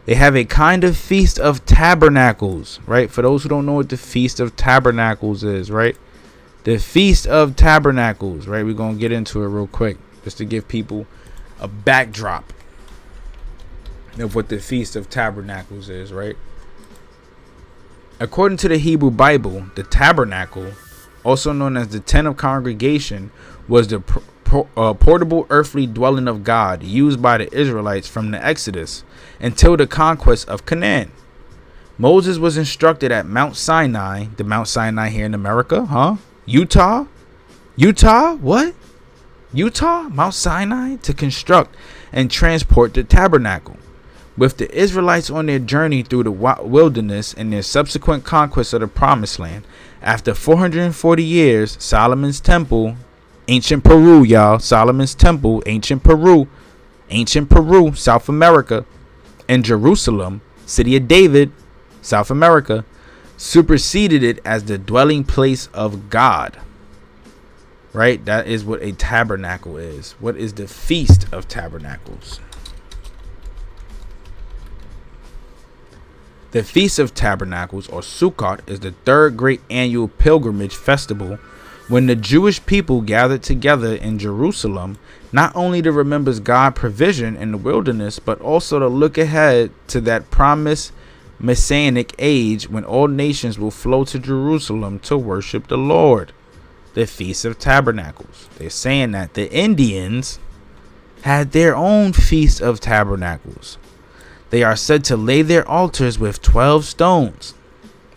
They have a kind of feast of tabernacles, right? For those who don't know what the feast of tabernacles is, right? The feast of tabernacles, right? We're going to get into it real quick just to give people a backdrop of what the feast of tabernacles is, right? According to the Hebrew Bible, the tabernacle, also known as the tent of congregation, was the portable earthly dwelling of God used by the Israelites from the Exodus until the conquest of Canaan. Moses was instructed at Mount Sinai, the Mount Sinai here in America, huh? Utah? What? Utah? Mount Sinai? To construct and transport the tabernacle. With the Israelites on their journey through the wilderness and their subsequent conquest of the Promised Land, after 440 years, Solomon's temple, ancient Peru, y'all, Solomon's temple, ancient Peru, South America, and Jerusalem, city of David, South America, superseded it as the dwelling place of God. Right? That is what a tabernacle is. What is the Feast of Tabernacles? The Feast of Tabernacles, or Sukkot, is the third great annual pilgrimage festival when the Jewish people gathered together in Jerusalem, not only to remember God's provision in the wilderness, but also to look ahead to that promised Messianic age when all nations will flow to Jerusalem to worship the Lord. The Feast of Tabernacles. They're saying that the Indians had their own Feast of Tabernacles. They are said to lay their altars with 12 stones.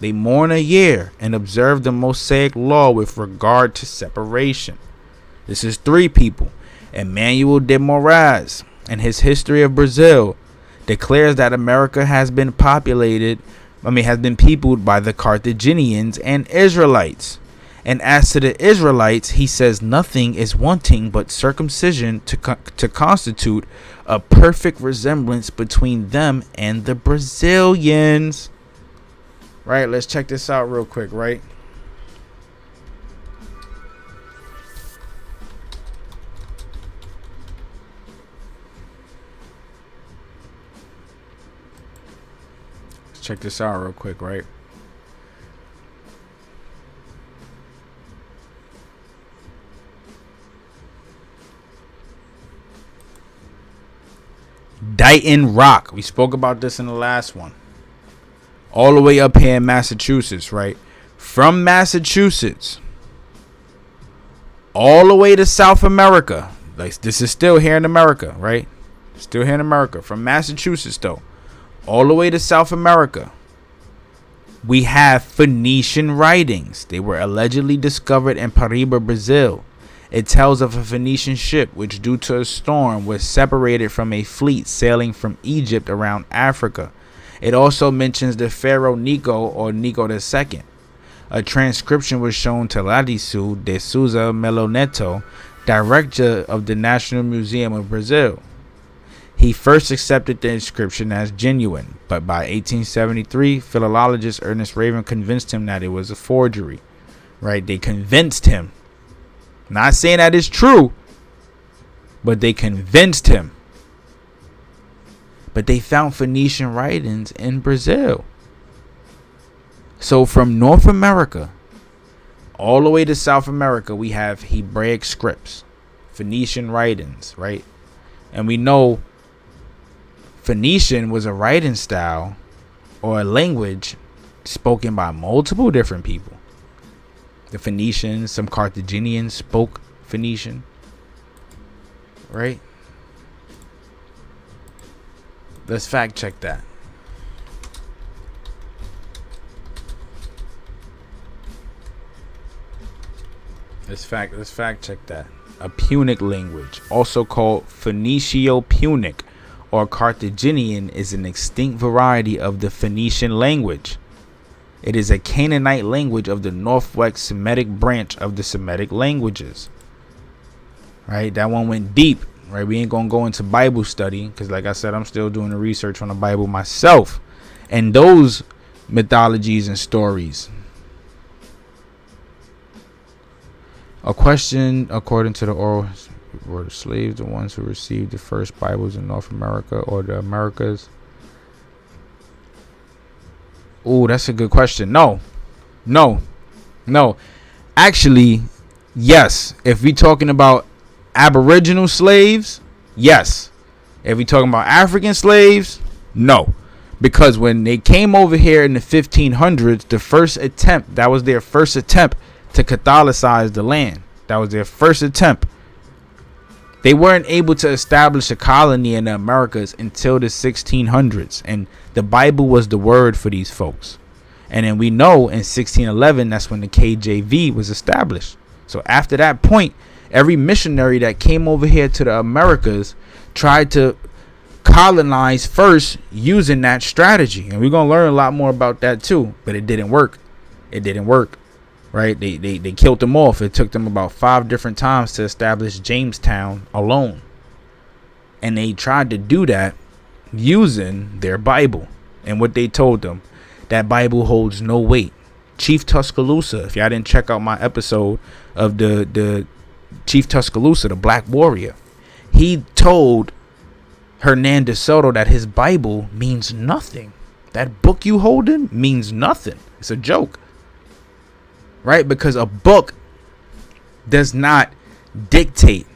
They mourn a year and observe the Mosaic law with regard to separation. This is three people. Emmanuel de Moraes, in his History of Brazil, declares that America has been peopled by the Carthaginians and Israelites. And as to the Israelites, he says nothing is wanting but circumcision to constitute a perfect resemblance between them and the Brazilians. Right, let's check this out real quick, right? Let's check this out real quick, right? Dighton Rock. We spoke about this in the last one. All the way up here in Massachusetts, right? From Massachusetts all the way to South America. Like, this is still here in America, right? Still here in America. From Massachusetts, though, all the way to South America, we have Phoenician writings. They were allegedly discovered in Paraíba, Brazil. It tells of a Phoenician ship which, due to a storm, was separated from a fleet sailing from Egypt around Africa. It also mentions the pharaoh Necho, or Necho II. A transcription was shown to Ladisu de Souza Melo Neto, director of the National Museum of Brazil. He first accepted the inscription as genuine, but by 1873, philologist Ernest Raven convinced him that it was a forgery. Right? They convinced him. Not saying that it's true, but they convinced him. But they found Phoenician writings in Brazil. So from North America all the way to South America, we have Hebraic scripts, Phoenician writings, right? And we know Phoenician was a writing style or a language spoken by multiple different people. The Phoenicians, some Carthaginians spoke Phoenician, right? Let's fact check that. Let's fact check that. A Punic language, also called Phoenicio-Punic or Carthaginian, is an extinct variety of the Phoenician language. It is a Canaanite language of the Northwest Semitic branch of the Semitic languages. Right? That one went deep. Right? We ain't going to go into Bible study because, like I said, I'm still doing the research on the Bible myself and those mythologies and stories. A question, according to the oral, were the slaves the ones who received the first Bibles in North America or the Americas? Oh, that's a good question. No. Actually, yes. If we talking about Aboriginal slaves, yes. If we talking about African slaves, no. Because when they came over here in the 1500s, that was their first attempt to Catholicize the land. That was their first attempt. They weren't able to establish a colony in the Americas until the 1600s, and the Bible was the word for these folks. And then we know in 1611, that's when the KJV was established. So after that point, every missionary that came over here to the Americas tried to colonize first using that strategy. And we're going to learn a lot more about that too, but it didn't work. Right? They killed them off. It took them about 5 different times to establish Jamestown alone. And they tried to do that using their Bible. And what they told them, that Bible holds no weight. Chief Tuscaloosa, if y'all didn't check out my episode of the Chief Tuscaloosa, the Black Warrior, he told Hernan de Soto that his Bible means nothing. That book you holding means nothing. It's a joke. Right? Because a book does not dictate.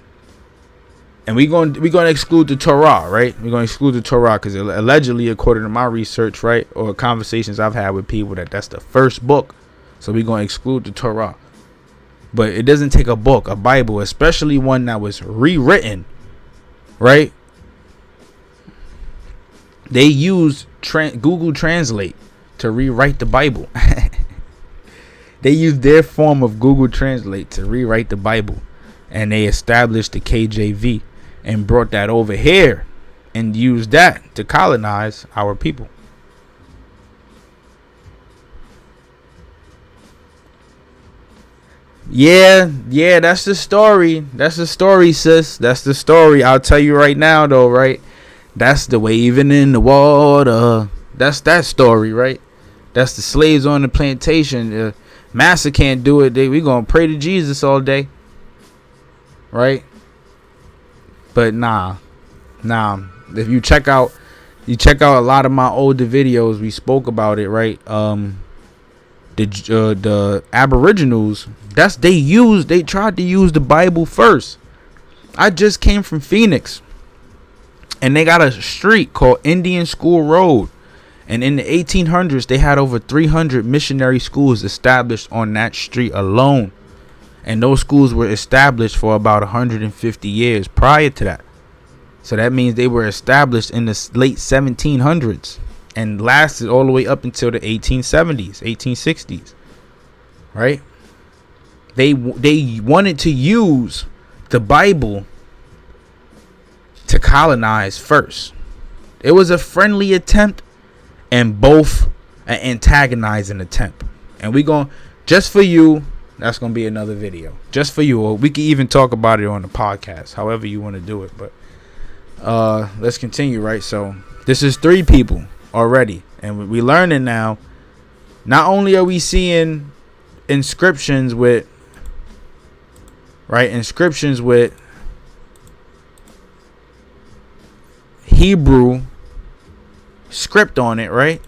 And we're going to exclude the Torah, right? We're going to exclude the Torah because allegedly, according to my research, right, or conversations I've had with people, that's the first book. So we're going to exclude the Torah. But it doesn't take a book, a Bible, especially one that was rewritten, right? They used Google Translate to rewrite the Bible. They used their form of Google Translate to rewrite the Bible. And they established the KJV and brought that over here and used that to colonize our people. Yeah, that's the story. That's the story, sis. That's the story. I'll tell you right now, though, right? That's the waving in the water. That's that story, right? That's the slaves on the plantation. Massa can't do it. We gonna pray to Jesus all day, right? But nah. If you check out a lot of my older videos, we spoke about it, right? The Aboriginals, they tried to use the Bible first. I just came from Phoenix, and they got a street called Indian School Road. And in the 1800s, they had over 300 missionary schools established on that street alone. And those schools were established for about 150 years prior to that. So that means they were established in the late 1700s and lasted all the way up until the 1870s, 1860s. Right? They wanted to use the Bible to colonize first. It was a friendly attempt and both an antagonizing attempt. And we going just for you, that's going to be another video. Just for you. Or we can even talk about it on the podcast, however you want to do it. But let's continue, right? So this is 3 people already. And we learning now, not only are we seeing inscriptions with Hebrew script on it, right?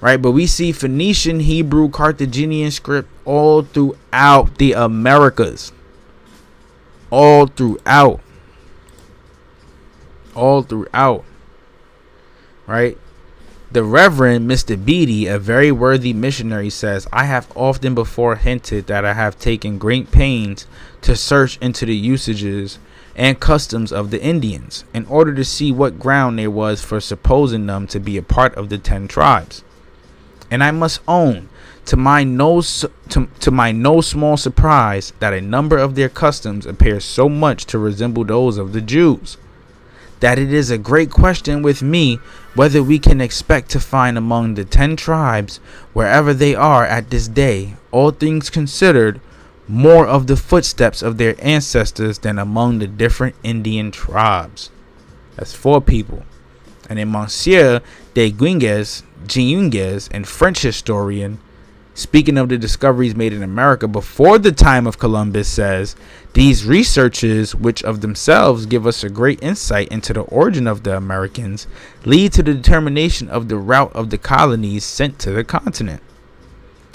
But we see Phoenician, Hebrew, Carthaginian script all throughout the Americas. All throughout. Right? The Reverend Mr. Beatty, a very worthy missionary, says, I have often before hinted that I have taken great pains to search into the usages and customs of the Indians in order to see what ground there was for supposing them to be a part of the 10 tribes. And I must own to my no small surprise that a number of their customs appear so much to resemble those of the Jews, that it is a great question with me whether we can expect to find among the 10 tribes, wherever they are at this day, all things considered, more of the footsteps of their ancestors than among the different Indian tribes. That's 4 people. And then Monsieur de Guingues, and French historian, speaking of the discoveries made in America before the time of Columbus, says, these researches, which of themselves give us a great insight into the origin of the Americans, lead to the determination of the route of the colonies sent to the continent.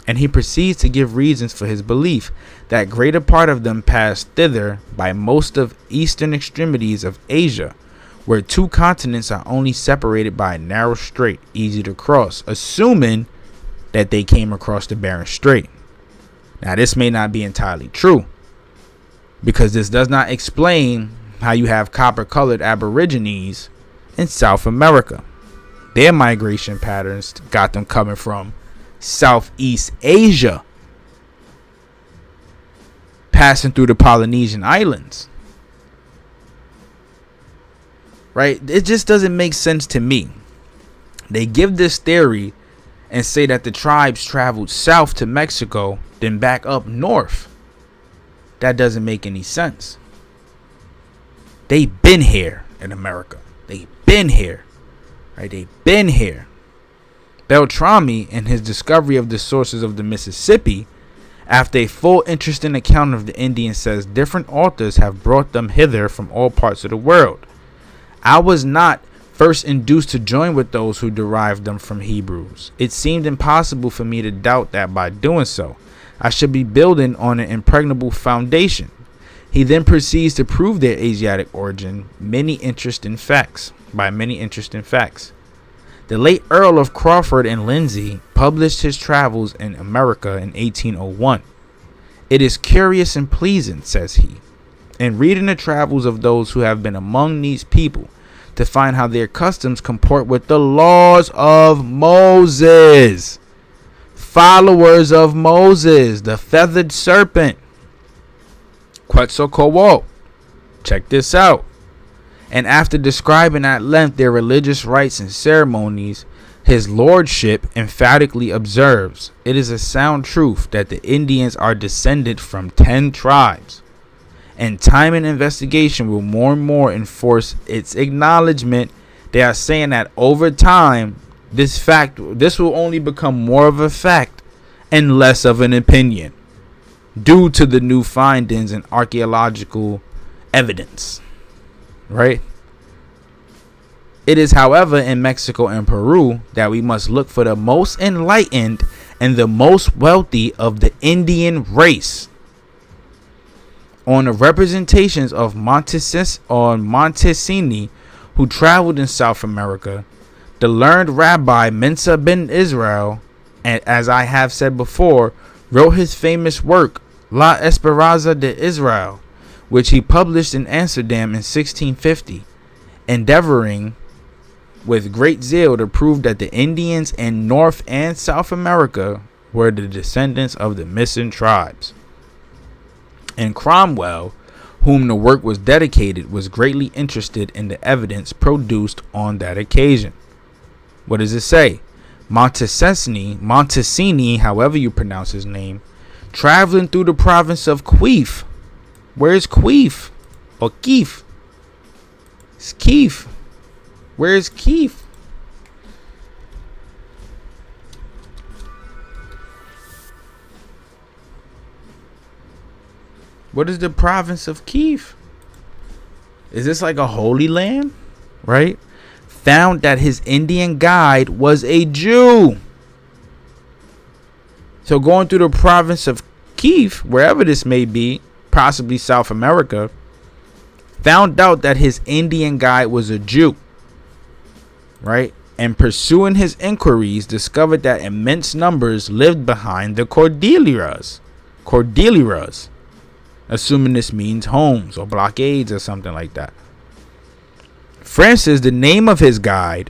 And he proceeds to give reasons for his belief that greater part of them passed thither by most of eastern extremities of Asia, where 2 continents are only separated by a narrow strait, easy to cross, assuming that they came across the Bering Strait. Now, this may not be entirely true, because this does not explain how you have copper-colored Aborigines in South America. Their migration patterns got them coming from Southeast Asia, passing through the Polynesian Islands. Right? It just doesn't make sense to me. They give this theory and say that the tribes traveled south to Mexico, then back up north. That doesn't make any sense. They've been here in America. They've been here. Right? They've been here. Beltrami, in his discovery of the sources of the Mississippi, after a full interesting account of the Indians, says different authors have brought them hither from all parts of the world. I was not first induced to join with those who derived them from Hebrews. It seemed impossible for me to doubt that by doing so, I should be building on an impregnable foundation. He then proceeds to prove their Asiatic origin by many interesting facts. The late Earl of Crawford and Lindsay published his travels in America in 1801. It is curious and pleasing, says he, in reading the travels of those who have been among these people, to find how their customs comport with the laws of Moses. Followers of Moses, the feathered serpent. Quetzalcoatl. Check this out. And after describing at length their religious rites and ceremonies, his lordship emphatically observes, it is a sound truth that the Indians are descended from 10 tribes. And time and investigation will more and more enforce its acknowledgement. They are saying that over time, this will only become more of a fact and less of an opinion, due to the new findings and archaeological evidence. Right? It is, however, in Mexico and Peru that we must look for the most enlightened and the most wealthy of the Indian race. On the representations of Montesini, who traveled in South America, the learned Rabbi Mensa ben Israel, and as I have said before, wrote his famous work La Esperanza de Israel, which he published in Amsterdam in 1650, endeavoring with great zeal to prove that the Indians in North and South America were the descendants of the missing tribes. And Cromwell, whom the work was dedicated, was greatly interested in the evidence produced on that occasion. What does it say? Montesini, however you pronounce his name, traveling through the province of Queef. Where's Queef? Or Keef? It's Keef. Where's Keef? What is the province of Keef? Is this like a holy land? Right? Found that his Indian guide was a Jew. So going through the province of Keef, wherever this may be, possibly South America, found out that his Indian guide was a Jew. Right? And pursuing his inquiries, discovered that immense numbers lived behind the Cordilleras. Assuming this means homes or blockades or something like that. Francis, the name of his guide,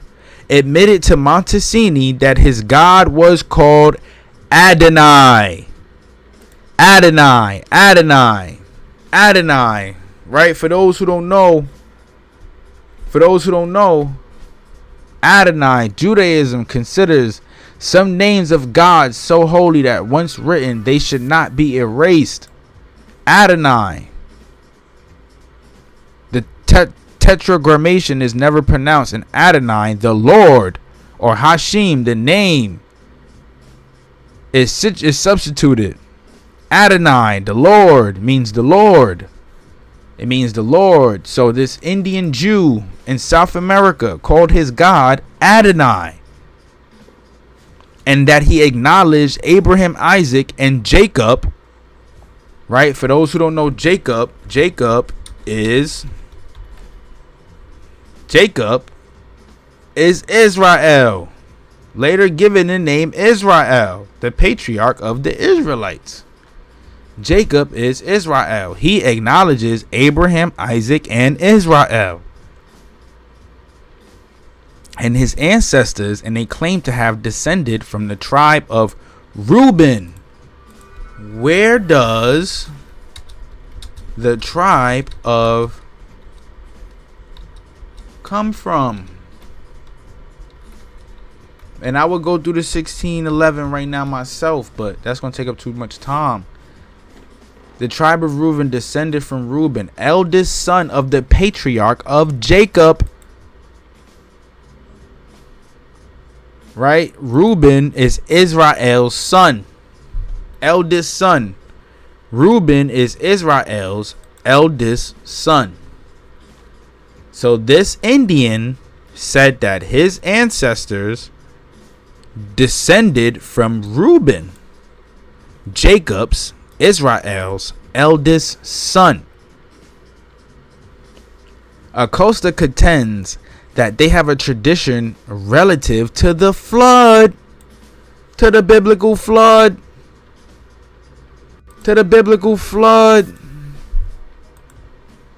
admitted to Montesini that his god was called Adonai. Adonai. Right? For those who don't know, Adonai, Judaism considers some names of God so holy that once written, they should not be erased. Adonai. The tetragrammation is never pronounced in Adonai, the Lord, or Hashim, the name, is substituted. Adonai, the Lord, means the Lord. It means the Lord. So this Indian Jew in South America called his God Adonai. And that he acknowledged Abraham, Isaac, and Jacob. Right? For those who don't know Jacob is Israel. Later given the name Israel, the patriarch of the Israelites. Jacob is Israel. He acknowledges Abraham, Isaac, and Israel and his ancestors, and they claim to have descended from the tribe of Reuben. Where does the tribe of come from? And I would go through the 1611 right now myself, but that's going to take up too much time. The tribe of Reuben descended from Reuben, eldest son of the patriarch of Jacob. Right? Reuben is Israel's son. Eldest son. Reuben is Israel's eldest son. So this Indian said that his ancestors descended from Reuben, Jacob's, Israel's eldest son. Acosta contends that they have a tradition relative to the flood, to the biblical flood,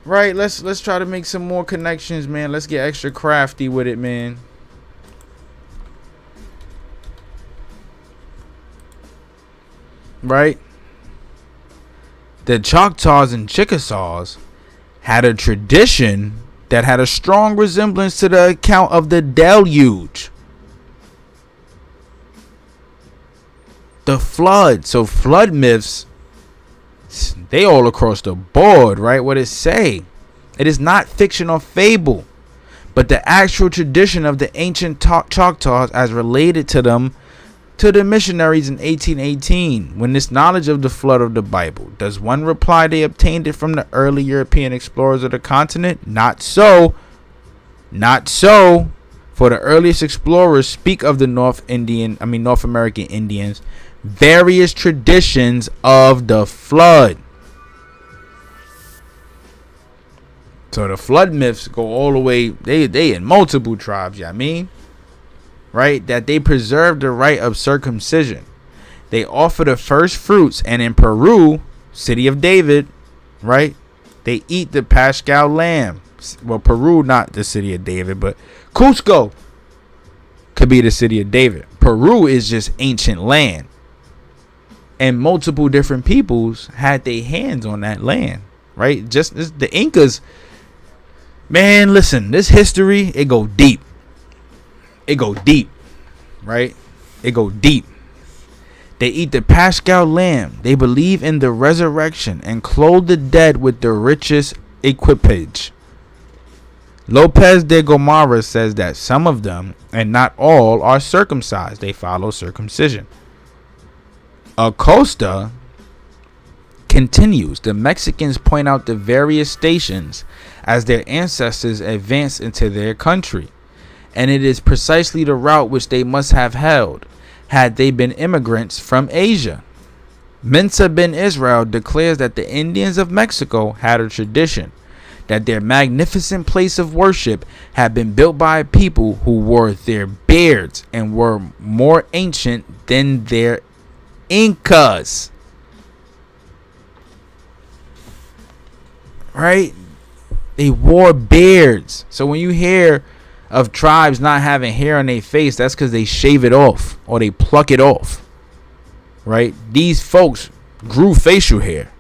Right, let's try to make some more connections, man. Let's get extra crafty with it, man. Right? The Choctaws and Chickasaws had a tradition that had a strong resemblance to the account of the deluge, the flood. So flood myths, they all across the board, right? What it say? It is not fiction or fable, but the actual tradition of the ancient Choctaws as related to them, to the missionaries in 1818. When this knowledge of the flood of the Bible, does one reply they obtained it from the early European explorers of the continent? Not so. Not so. For the earliest explorers speak of the North American Indians, various traditions of the flood. So the flood myths go all the way, they in multiple tribes, I mean. Right? That they preserve the rite of circumcision. They offer the first fruits, and in Peru, city of David, right? They eat the Paschal lamb. Well, Peru, not the city of David, but Cusco could be the city of David. Peru is just ancient land. And multiple different peoples had their hands on that land, right? Just the Incas. Man, listen, this history, it go deep. It go deep, right? It go deep. They eat the Paschal lamb. They believe in the resurrection and clothe the dead with the richest equipage. Lopez de Gomara says that some of them, and not all, are circumcised. They follow circumcision. Acosta continues. The Mexicans point out the various stations as their ancestors advance into their country, and it is precisely the route which they must have held had they been immigrants from Asia. Mensa ben Israel declares that the Indians of Mexico had a tradition that their magnificent place of worship had been built by a people who wore their beards and were more ancient than their Incas. Right? They wore beards. So when you hear of tribes not having hair on their face, that's because they shave it off or they pluck it off. Right? These folks grew facial hair.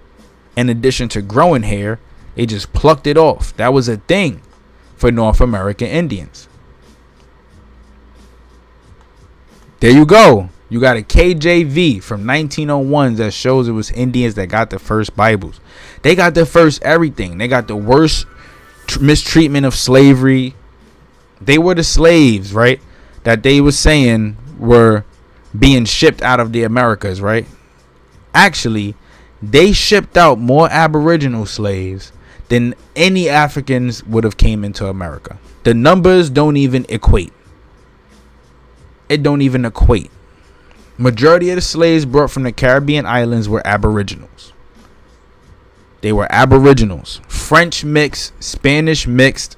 In addition to growing hair, they just plucked it off. That was a thing for North American Indians. There you go. You got a KJV from 1901 that shows it was Indians that got the first Bibles. They got the first everything. They got the worst mistreatment of slavery. They were the slaves, right? That they were saying were being shipped out of the Americas, right? Actually, they shipped out more Aboriginal slaves than any Africans would have came into America. The numbers don't even equate. It don't even equate. Majority of the slaves brought from the Caribbean islands were Aboriginals. They were Aboriginals. French mixed, Spanish mixed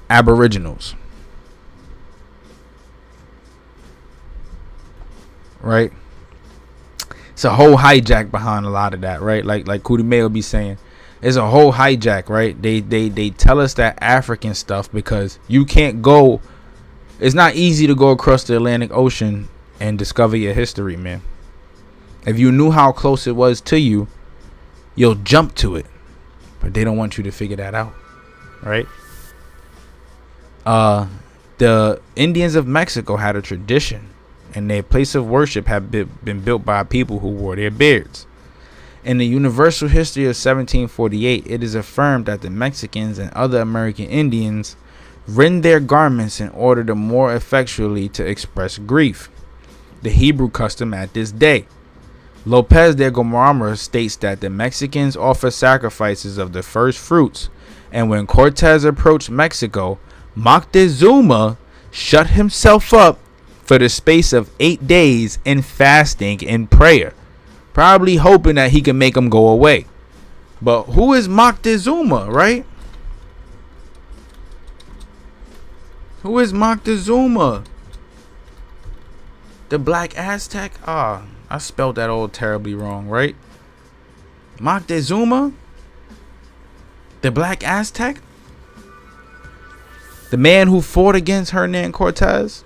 Aboriginals. Right? It's a whole hijack behind a lot of that, right? Like Cootie May will be saying. It's a whole hijack, right? They tell us that African stuff because you can't go. It's not easy to go across the Atlantic Ocean and discover your history, man. If you knew how close it was to you, you'll jump to it. But they don't want you to figure that out, right? The Indians of Mexico had a tradition, and their place of worship had been built by people who wore their beards. In the Universal History of 1748, it is affirmed that the Mexicans and other American Indians rend their garments in order to more effectually to express grief, the Hebrew custom at this day. Lopez de Gomara states that the Mexicans offer sacrifices of the first fruits, and when Cortez approached Mexico, Moctezuma shut himself up for the space of 8 days in fasting and prayer, probably hoping that he can make them go away. But who is Moctezuma, right? Who is Moctezuma? The Black Aztec? I spelled that all terribly wrong, right? Moctezuma? The Black Aztec? The man who fought against Hernan Cortez?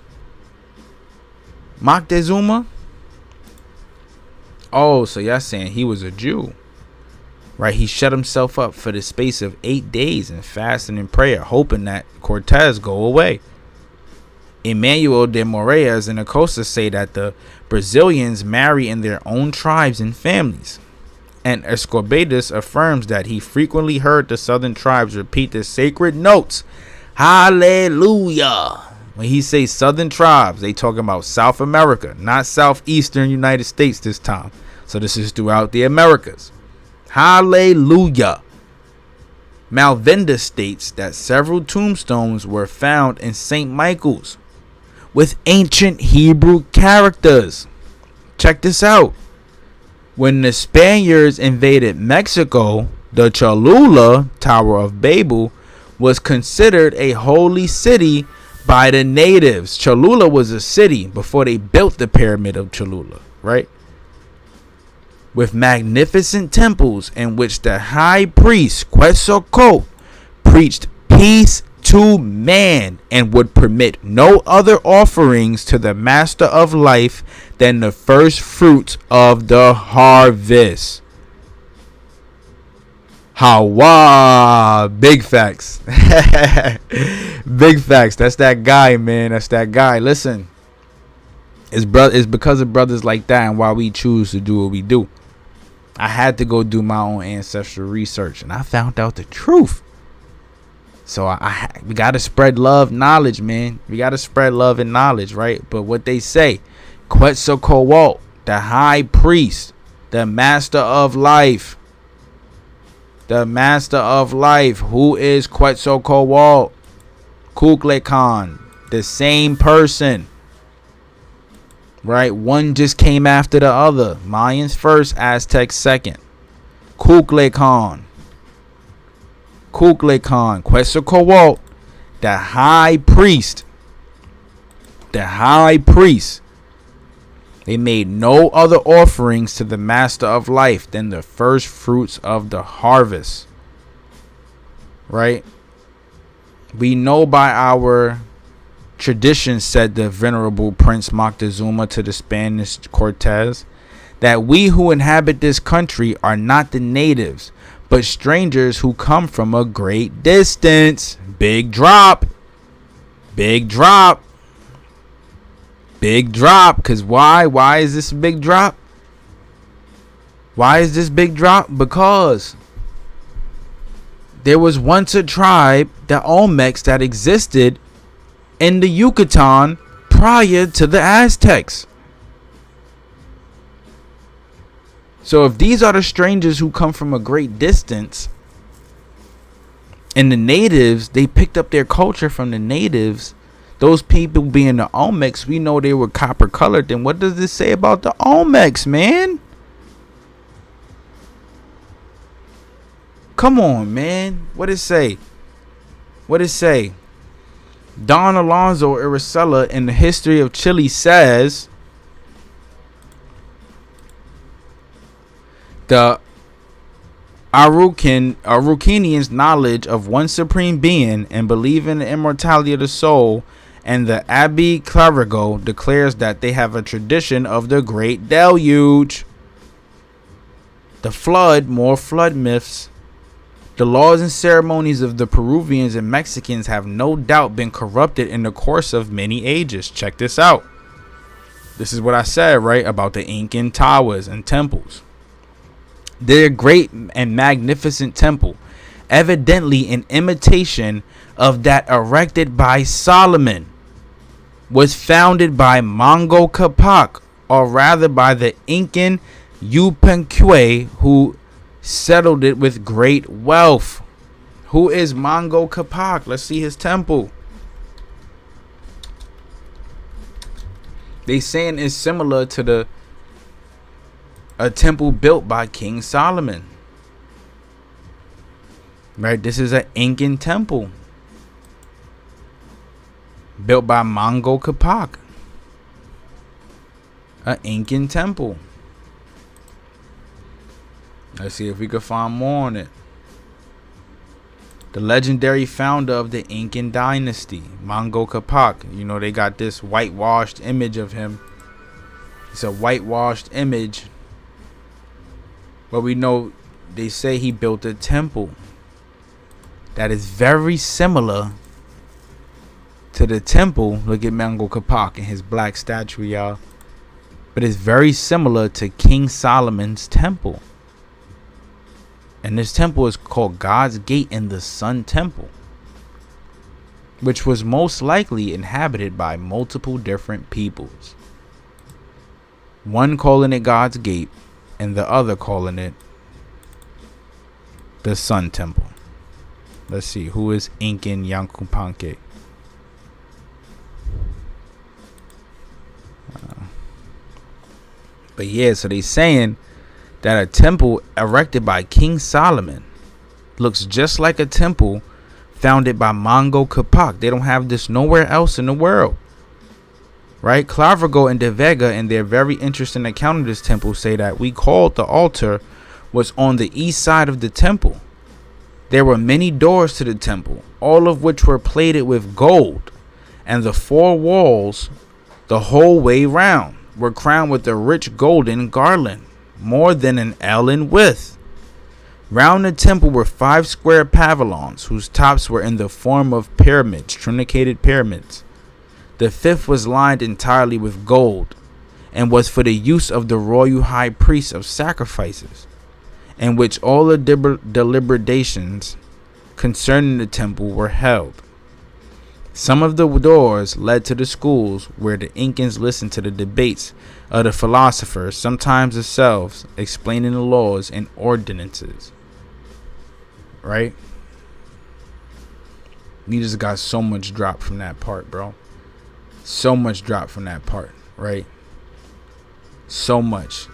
Moctezuma? Oh, so y'all saying he was a Jew, right? He shut himself up for the space of 8 days in fasting and prayer, hoping that Cortez go away. Emmanuel de Moraes and Acosta say that the Brazilians marry in their own tribes and families. And Escobedo affirms that he frequently heard the southern tribes repeat the sacred notes, hallelujah. When he says southern tribes, they talking about South America, not southeastern United States this time. So this is throughout the Americas. Hallelujah. Malvinda states that several tombstones were found in St. Michael's with ancient Hebrew characters. Check this out. When the Spaniards invaded Mexico, the Cholula, Tower of Babel, was considered a holy city by the natives. Cholula was a city before they built the Pyramid of Cholula, right? With magnificent temples in which the high priest Quetzalcoatl preached peace to man and would permit no other offerings to the master of life than the first fruits of the harvest. Hawa, big facts. Big facts. That's that guy, man. That's that guy. Listen, it's because of brothers like that and why we choose to do what we do. I had to go do my own ancestral research, and I found out the truth. So we gotta spread love, knowledge, man. We gotta spread love and knowledge, right? But what they say, Quetzalcoatl, the high priest, the master of life. The master of life. Who is Quetzalcoatl? Kukulkan, Khan, the same person, right? One just came after the other. Mayans first, Aztecs second. Kukulkan, Quetzalcoatl, the high priest. The high priest. They made no other offerings to the master of life than the first fruits of the harvest. Right? We know by our tradition, said the venerable Prince Moctezuma to the Spanish Cortez, that we who inhabit this country are not the natives, but strangers who come from a great distance. Big drop. Big drop. Big drop. Because why? Why is this a big drop? Why is this big drop? Because there was once a tribe, the Olmecs, that existed in the Yucatan prior to the Aztecs. So if these are the strangers who come from a great distance, and the natives, they picked up their culture from the natives, those people being the Olmecs, we know they were copper colored, then what does this say about the Olmecs, man? Come on, man. What it say? What it say? Don Alonso Iracela in the History of Chile says the Araucanians' knowledge of one supreme being and believe in the immortality of the soul, and the Abbe Clavigo declares that they have a tradition of the Great Deluge, the flood, more flood myths. The laws and ceremonies of the Peruvians and Mexicans have no doubt been corrupted in the course of many ages. Check this out. This is what I said, right, about the Incan towers and temples. Their great and magnificent temple, evidently in imitation of that erected by Solomon, was founded by Manco Capac, or rather by the Incan Yupanque, who settled it with great wealth. Who is Manco Capac? Let's see his temple. They saying it's similar to a temple built by King Solomon. Right? This is an Incan temple built by Manco Capac. An Incan temple. Let's see if we can find more on it. The legendary founder of the Incan dynasty, Manco Capac. You know, they got this whitewashed image of him. It's a whitewashed image. But we know they say he built a temple that is very similar to the temple. Look at Manco Capac and his black statue, y'all. But it's very similar to King Solomon's temple. And this temple is called God's Gate in the Sun Temple, which was most likely inhabited by multiple different peoples. One calling it God's Gate and the other calling it the Sun Temple. Let's see, who is Incan Yupanque? But yeah, so they saying that a temple erected by King Solomon looks just like a temple founded by Manco Capac. They don't have this nowhere else in the world. Right? Clavigo and De Vega, in their very interesting account of this temple, say that we called the altar was on the east side of the temple. There were many doors to the temple, all of which were plated with gold, and the four walls, the whole way round, were crowned with a rich golden garland, more than an ell in width. Round the temple were 5 square pavilions, whose tops were in the form of pyramids, truncated pyramids. The fifth was lined entirely with gold, and was for the use of the royal high priest of sacrifices, in which all the deliberations concerning the temple were held. Some of the doors led to the schools where the Incans listened to the debates of the philosophers, sometimes themselves explaining the laws and ordinances. Right? We just got so much drop from that part, bro. So much drop from that part, right? So much.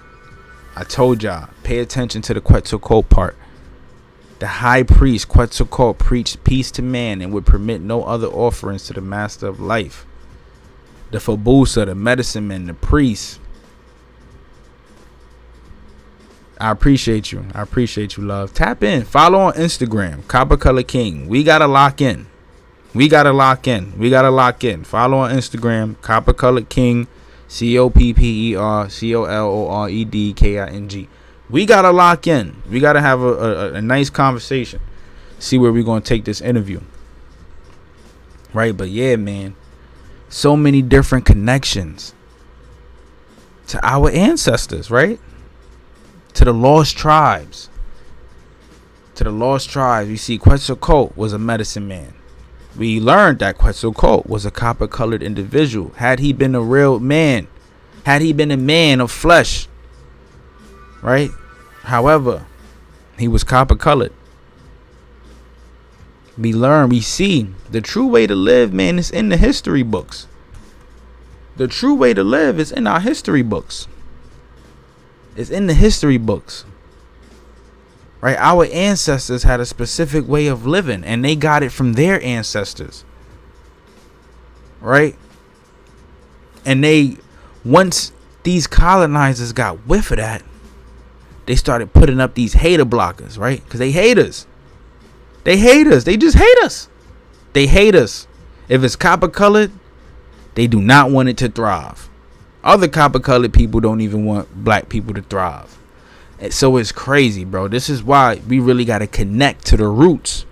I told y'all, pay attention to the Quetzalcoatl part. The high priest Quetzalcoatl preached peace to man and would permit no other offerings to the master of life. The Fabusa, the medicine men, the priests. I appreciate you. I appreciate you, love. Tap in. Follow on Instagram. Copper Color King. We got to lock in. We got to lock in. We got to lock in. Follow on Instagram. Copper Color King. COPPER COLOREDKING. We got to lock in. We got to have a nice conversation. See where we're going to take this interview. Right? But yeah, man. so many different connections to our ancestors, right? To the lost tribes. To the lost tribes. We see Quetzalcoatl was a medicine man. We learned that Quetzalcoatl was a copper-colored individual. Had he been a real man, had he been a man of flesh, right? However, he was copper-colored. We learn, we see the true way to live, man, is in the history books. The true way to live is in our history books. It's in the history books. Right? Our ancestors had a specific way of living, and they got it from their ancestors. Right? And once these colonizers got whiff of that, they started putting up these hater blockers, right? Because they hate us. They hate us. They just hate us. They hate us. If it's copper colored, they do not want it to thrive. Other copper colored people don't even want black people to thrive. And so it's crazy, bro. This is why we really got to connect to the roots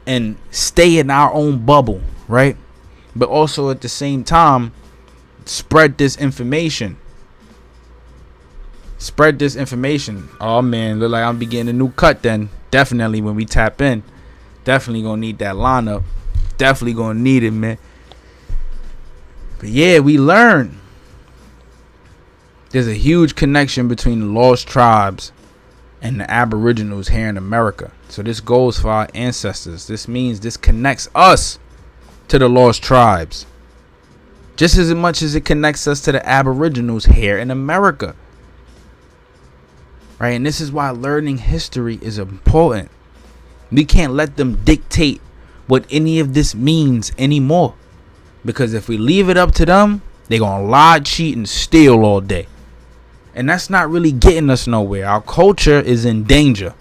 and stay in our own bubble, right? But also at the same time, spread this information. Spread this information. Oh man, look like I'm beginning a new cut then. Definitely when we tap in. Definitely gonna need that lineup. Definitely gonna need it, man. But yeah, we learn there's a huge connection between the lost tribes and the Aboriginals here in America. So this goes for our ancestors. This means this connects us to the lost tribes just as much as it connects us to the Aboriginals here in America. Right? And this is why learning history is important. We can't let them dictate what any of this means anymore. Because if we leave it up to them, they're going to lie, cheat, and steal all day. And that's not really getting us nowhere. Our culture is in danger.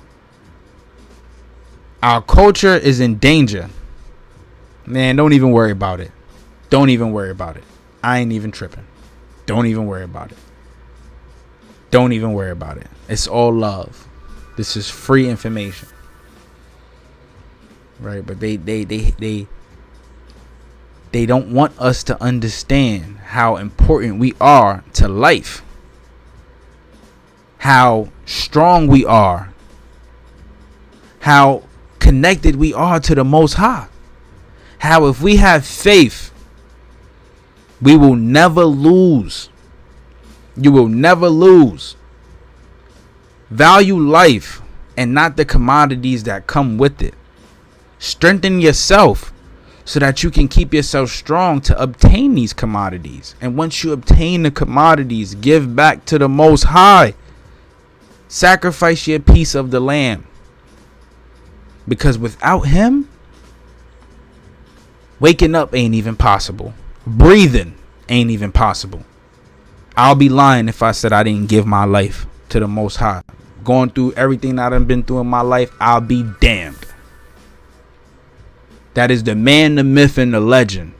Our culture is in danger. Man, don't even worry about it. Don't even worry about it. I ain't even tripping. Don't even worry about it. Don't even worry about it. It's all love. This is free information. Right? But they don't want us to understand how important we are to life. How strong we are. How connected we are to the Most High. How if we have faith, we will never lose. You will never lose. Value life and not the commodities that come with it. Strengthen yourself so that you can keep yourself strong to obtain these commodities. And once you obtain the commodities, give back to the Most High. Sacrifice your piece of the lamb. Because without him, waking up ain't even possible. Breathing ain't even possible. I'll be lying if I said I didn't give my life to the Most High. Going through everything that I've been through in my life, I'll be damned. That is the man, the myth, and the legend.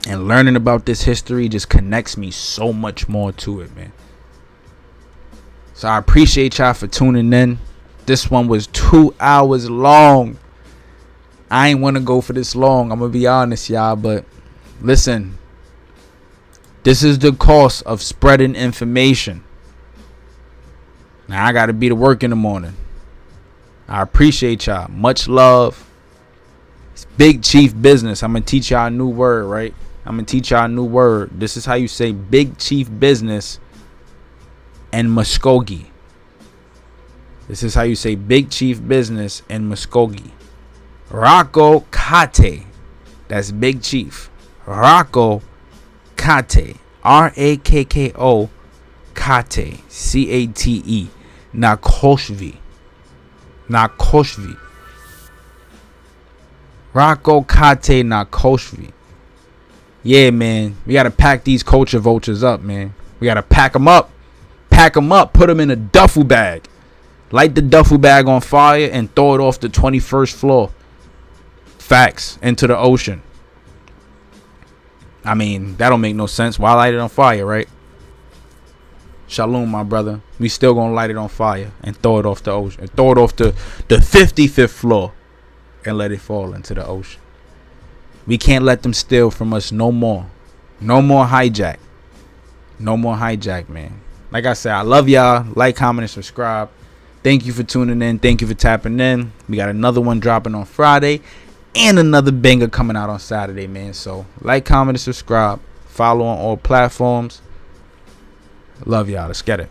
And learning about this history just connects me so much more to it, man. So I appreciate y'all for tuning in. This one was 2 hours long. I ain't want to go for this long. I'm going to be honest, y'all. But listen, this is the cost of spreading information. Now I got to be to work in the morning. I appreciate y'all. Much love. It's Big Chief business. I'm going to teach y'all a new word, right? I'm going to teach y'all a new word. This is how you say Big Chief business and Muskogee. This is how you say Big Chief business and Muskogee. Rocco Kate. That's Big Chief. Rocco Kate. Rakko Kate. Cate. Nakoshvi. Nakoshvi. Rocco Kate Nakoshvi. Yeah, man. We got to pack these culture vultures up, man. We got to pack them up. Pack them up. Put them in a duffel bag. Light the duffel bag on fire and throw it off the 21st floor. Facts. Into the ocean. I mean, that don't make no sense. Why light it on fire, right? Shalom, my brother. We still gonna light it on fire and throw it off the ocean. And throw it off the 55th floor and let it fall into the ocean. We can't let them steal from us no more. No more hijack. No more hijack, man. Like I said, I love y'all. Like, comment, and subscribe. Thank you for tuning in. Thank you for tapping in. We got another one dropping on Friday and another banger coming out on Saturday, man. So like, comment, and subscribe. Follow on all platforms. Love y'all. Let's get it.